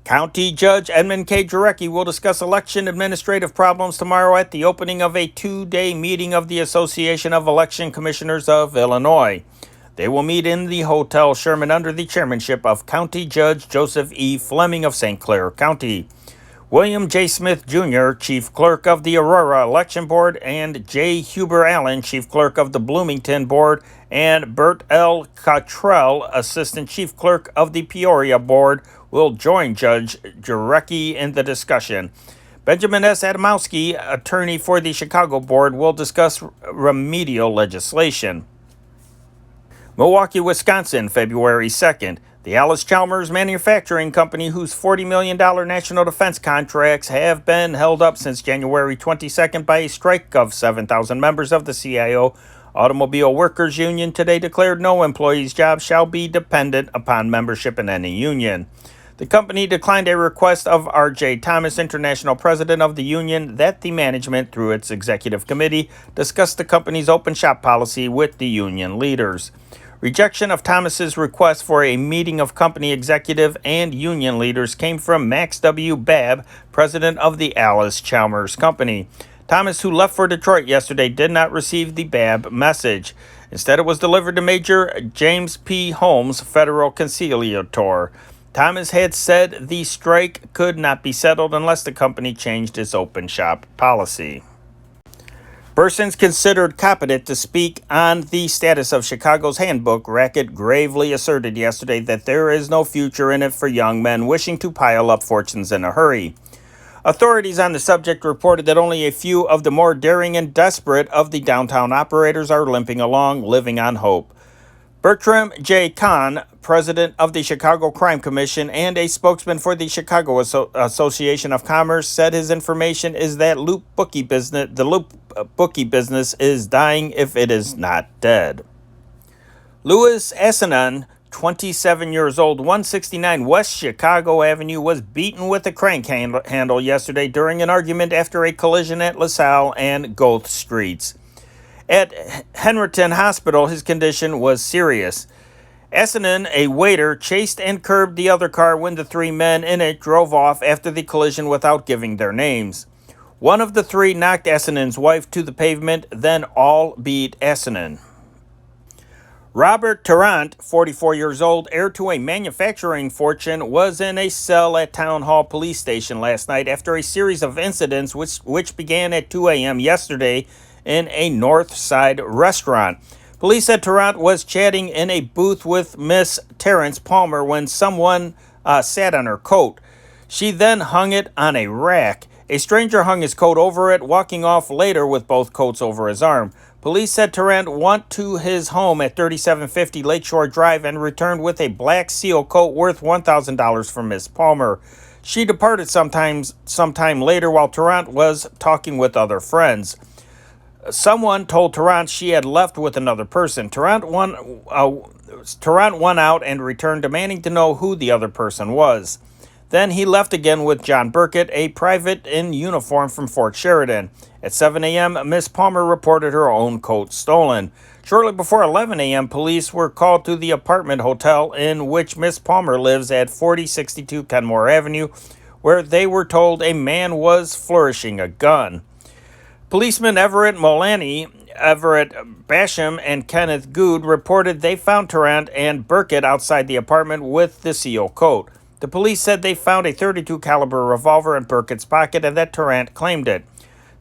County Judge Edmund K. Jarecki will discuss election administrative problems tomorrow at the opening of a 2-day meeting of the Association of Election Commissioners of Illinois. They will meet in the Hotel Sherman under the chairmanship of County Judge Joseph E. Fleming of St. Clair County. William J. Smith, Jr., Chief Clerk of the Aurora Election Board, and J. Huber Allen, Chief Clerk of the Bloomington Board, and Bert L. Cottrell, Assistant Chief Clerk of the Peoria Board, will join Judge Jarecki in the discussion. Benjamin S. Adamowski, attorney for the Chicago Board, will discuss remedial legislation. Milwaukee, Wisconsin, February 2nd. The Allis-Chalmers Manufacturing Company, whose $40 million national defense contracts have been held up since January 22nd by a strike of 7,000 members of the CIO Automobile Workers Union, today declared no employee's job shall be dependent upon membership in any union. The company declined a request of R.J. Thomas, international president of the union, that the management, through its executive committee, discuss the company's open shop policy with the union leaders. Rejection of Thomas's request for a meeting of company executive and union leaders came from Max W. Babb, president of the Allis-Chalmers Company. Thomas, who left for Detroit yesterday, did not receive the Babb message. Instead, it was delivered to Major James P. Holmes, federal conciliator. Thomas had said the strike could not be settled unless the company changed its open shop policy. Persons considered competent to speak on the status of Chicago's handbook racket gravely asserted yesterday that there is no future in it for young men wishing to pile up fortunes in a hurry. Authorities on the subject reported that only a few of the more daring and desperate of the downtown operators are limping along, living on hope. Bertram J. Kahn, president of the Chicago Crime Commission and a spokesman for the Chicago Association of Commerce, said his information is that the Loop bookie business is dying if it is not dead. Louis Assanen, 27 years old, 169 West Chicago Avenue, was beaten with a crank handle yesterday during an argument after a collision at LaSalle and Goethe Streets. At Henriton Hospital, his condition was serious. Assanen, a waiter, chased and curbed the other car when the 3 men in it drove off after the collision without giving their names. One of the 3 knocked Assanen's wife to the pavement, then all beat Assanen. Robert Tarrant, 44 years old, heir to a manufacturing fortune, was in a cell at Town Hall Police Station last night after a series of incidents which began at 2 a.m. yesterday in a North Side restaurant. Police said Tarrant was chatting in a booth with Miss Terrence Palmer when someone sat on her coat. She then hung it on a rack. A stranger hung his coat over it, walking off later with both coats over his arm. Police said Tarrant went to his home at 3750 Lakeshore Drive and returned with a black seal coat worth $1,000 from Miss Palmer. She departed sometime later while Tarrant was talking with other friends. Someone told Tarrant she had left with another person. Tarrant went out and returned, demanding to know who the other person was. Then he left again with John Burkett, a private in uniform from Fort Sheridan. At 7 a.m., Miss Palmer reported her own coat stolen. Shortly before 11 a.m., police were called to the apartment hotel in which Miss Palmer lives at 4062 Kenmore Avenue, where they were told a man was flourishing a gun. Policemen Everett Mullaney, Everett Basham, and Kenneth Good reported they found Tarrant and Burkett outside the apartment with the seal coat. The police said they found a .32 caliber revolver in Burkett's pocket and that Tarrant claimed it.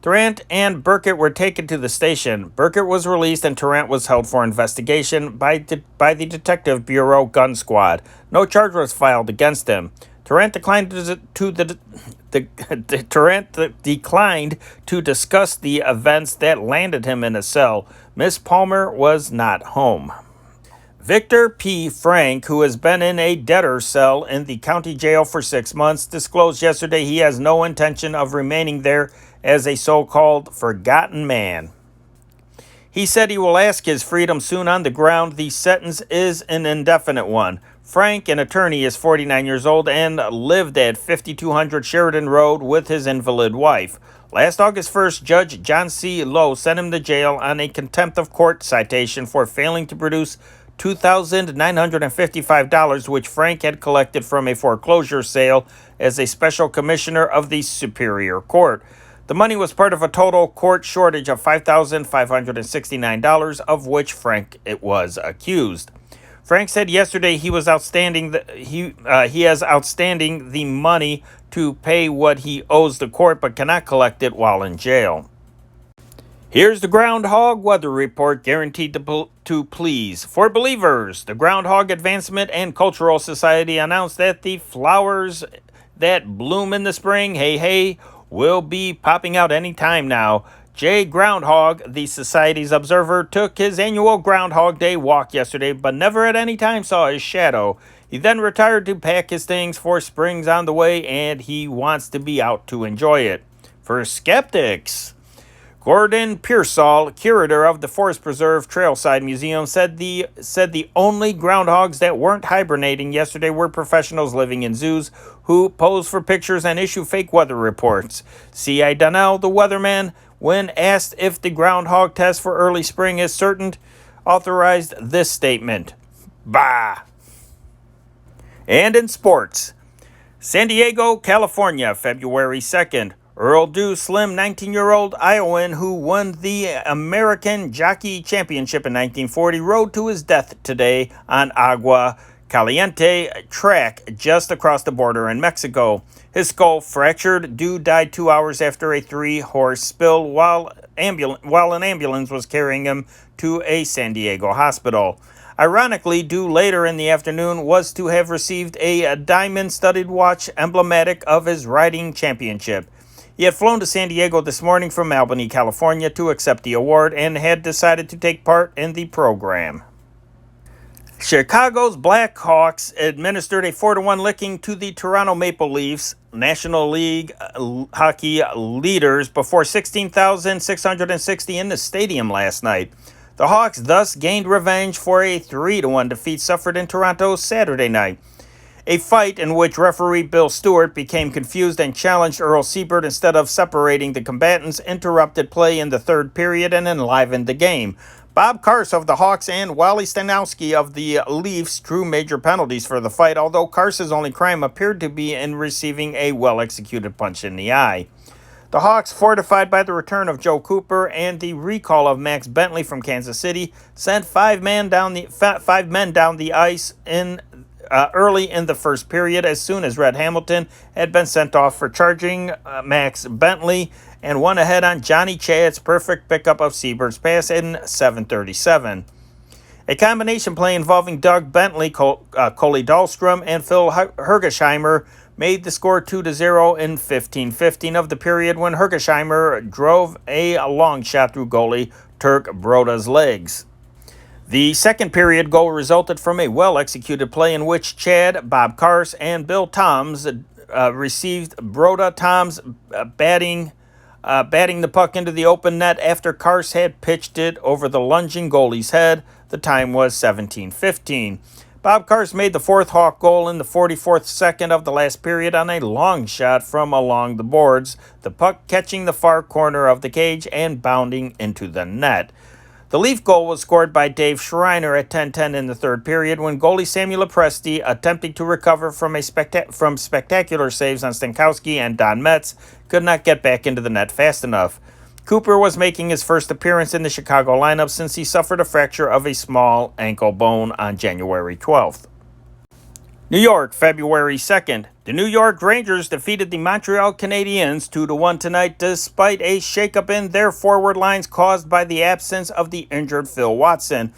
Tarrant and Burkett were taken to the station. Burkett was released and Tarrant was held for investigation by the Detective Bureau Gun Squad. No charge was filed against him. Tarrant declined Tarrant declined to discuss the events that landed him in a cell. Miss Palmer was not home. Victor P. Frank, who has been in a debtor's cell in the county jail for 6 months, disclosed yesterday he has no intention of remaining there as a so-called forgotten man. He said he will ask his freedom soon on the ground the sentence is an indefinite one. Frank, an attorney, is 49 years old and lived at 5200 Sheridan Road with his invalid wife. Last August 1st, Judge John C. Lowe sent him to jail on a contempt of court citation for failing to produce $2,955, which Frank had collected from a foreclosure sale as a special commissioner of the Superior Court. The money was part of a total court shortage of $5,569, of which Frank was accused. Frank said yesterday he has outstanding the money to pay what he owes the court, but cannot collect it while in jail. Here's the Groundhog Weather Report, guaranteed to please. For believers, the Groundhog Advancement and Cultural Society announced that the flowers that bloom in the spring, hey, will be popping out any time now. Jay Groundhog, the Society's observer, took his annual Groundhog Day walk yesterday, but never at any time saw his shadow. He then retired to pack his things for spring's on the way, and he wants to be out to enjoy it. For skeptics, Gordon Pearsall, curator of the Forest Preserve Trailside Museum, said the only groundhogs that weren't hibernating yesterday were professionals living in zoos who pose for pictures and issue fake weather reports. C.I. Donnell, the weatherman, when asked if the groundhog test for early spring is certain, authorized this statement: "Bah." And in sports, San Diego, California, February 2nd. Earl Dew Slim, 19-year-old Iowan who won the American Jockey Championship in 1940, rode to his death today on Agua Caliente track just across the border in Mexico. His skull fractured. Dew died 2 hours after a 3-horse spill while an ambulance was carrying him to a San Diego hospital. Ironically, Dew later in the afternoon was to have received a diamond-studded watch emblematic of his riding championship. He had flown to San Diego this morning from Albany, California to accept the award and had decided to take part in the program. Chicago's Blackhawks administered a 4-1 licking to the Toronto Maple Leafs, National League hockey leaders, before 16,660 in the stadium last night. The Hawks thus gained revenge for a 3-1 defeat suffered in Toronto Saturday night. A fight in which referee Bill Stewart became confused and challenged Earl Seibert instead of separating the combatants interrupted play in the third period and enlivened the game. Bob Carse of the Hawks and Wally Stanowski of the Leafs drew major penalties for the fight, although Carse's only crime appeared to be in receiving a well-executed punch in the eye. The Hawks, fortified by the return of Joe Cooper and the recall of Max Bentley from Kansas City, sent five men down the ice early in the first period, as soon as Red Hamilton had been sent off for charging Max Bentley and won ahead on Johnny Chad's perfect pickup of Seibert's pass in 7:37. A combination play involving Doug Bentley, Coley Dahlstrom, and Phil Hergesheimer made the score 2-0 in 15:15 of the period when Hergesheimer drove a long shot through goalie Turk Broda's legs. The second period goal resulted from a well-executed play in which Chad, Bob Carse, and Bill Toms received Broda Toms batting the puck into the open net after Carse had pitched it over the lunging goalie's head. The time was 17:15. Bob Carse made the fourth Hawk goal in the 44th second of the last period on a long shot from along the boards, the puck catching the far corner of the cage and bounding into the net. The Leaf goal was scored by Dave Schreiner at 10:10 in the third period when goalie Samuel Lepresti, attempting to recover from spectacular saves on Stankowski and Don Metz, could not get back into the net fast enough. Cooper was making his first appearance in the Chicago lineup since he suffered a fracture of a small ankle bone on January 12th. New York, February 2nd. The New York Rangers defeated the Montreal Canadiens 2-1 tonight despite a shakeup in their forward lines caused by the absence of the injured Phil Watson.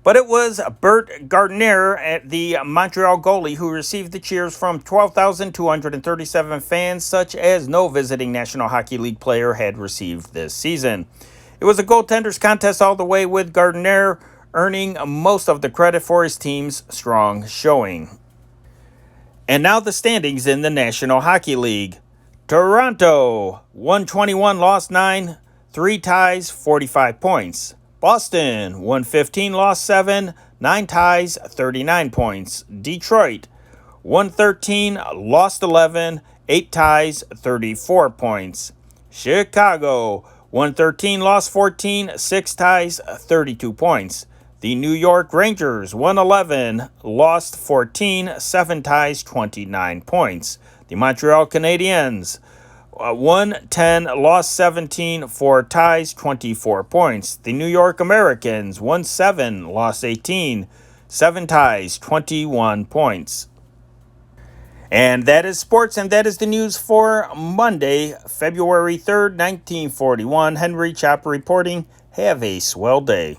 But it was Bert Gardner, at the Montreal goalie, who received the cheers from 12,237 fans, such as no visiting National Hockey League player had received this season. It was a goaltender's contest all the way, with Gardner earning most of the credit for his team's strong showing. And now the standings in the National Hockey League. Toronto, 121, lost 9, 3 ties, 45 points. Boston, 115, lost 7, 9 ties, 39 points. Detroit, 113, lost 11, 8 ties, 34 points. Chicago, 113, lost 14, 6 ties, 32 points. The New York Rangers, 111, lost 14, 7 ties, 29 points. The Montreal Canadiens, 110, lost 17, 4 ties, 24 points. The New York Americans, 1-7, lost 18, 7 ties, 21 points. And that is sports, and that is the news for Monday, February 3rd, 1941. Henry Chopper reporting. Have a swell day.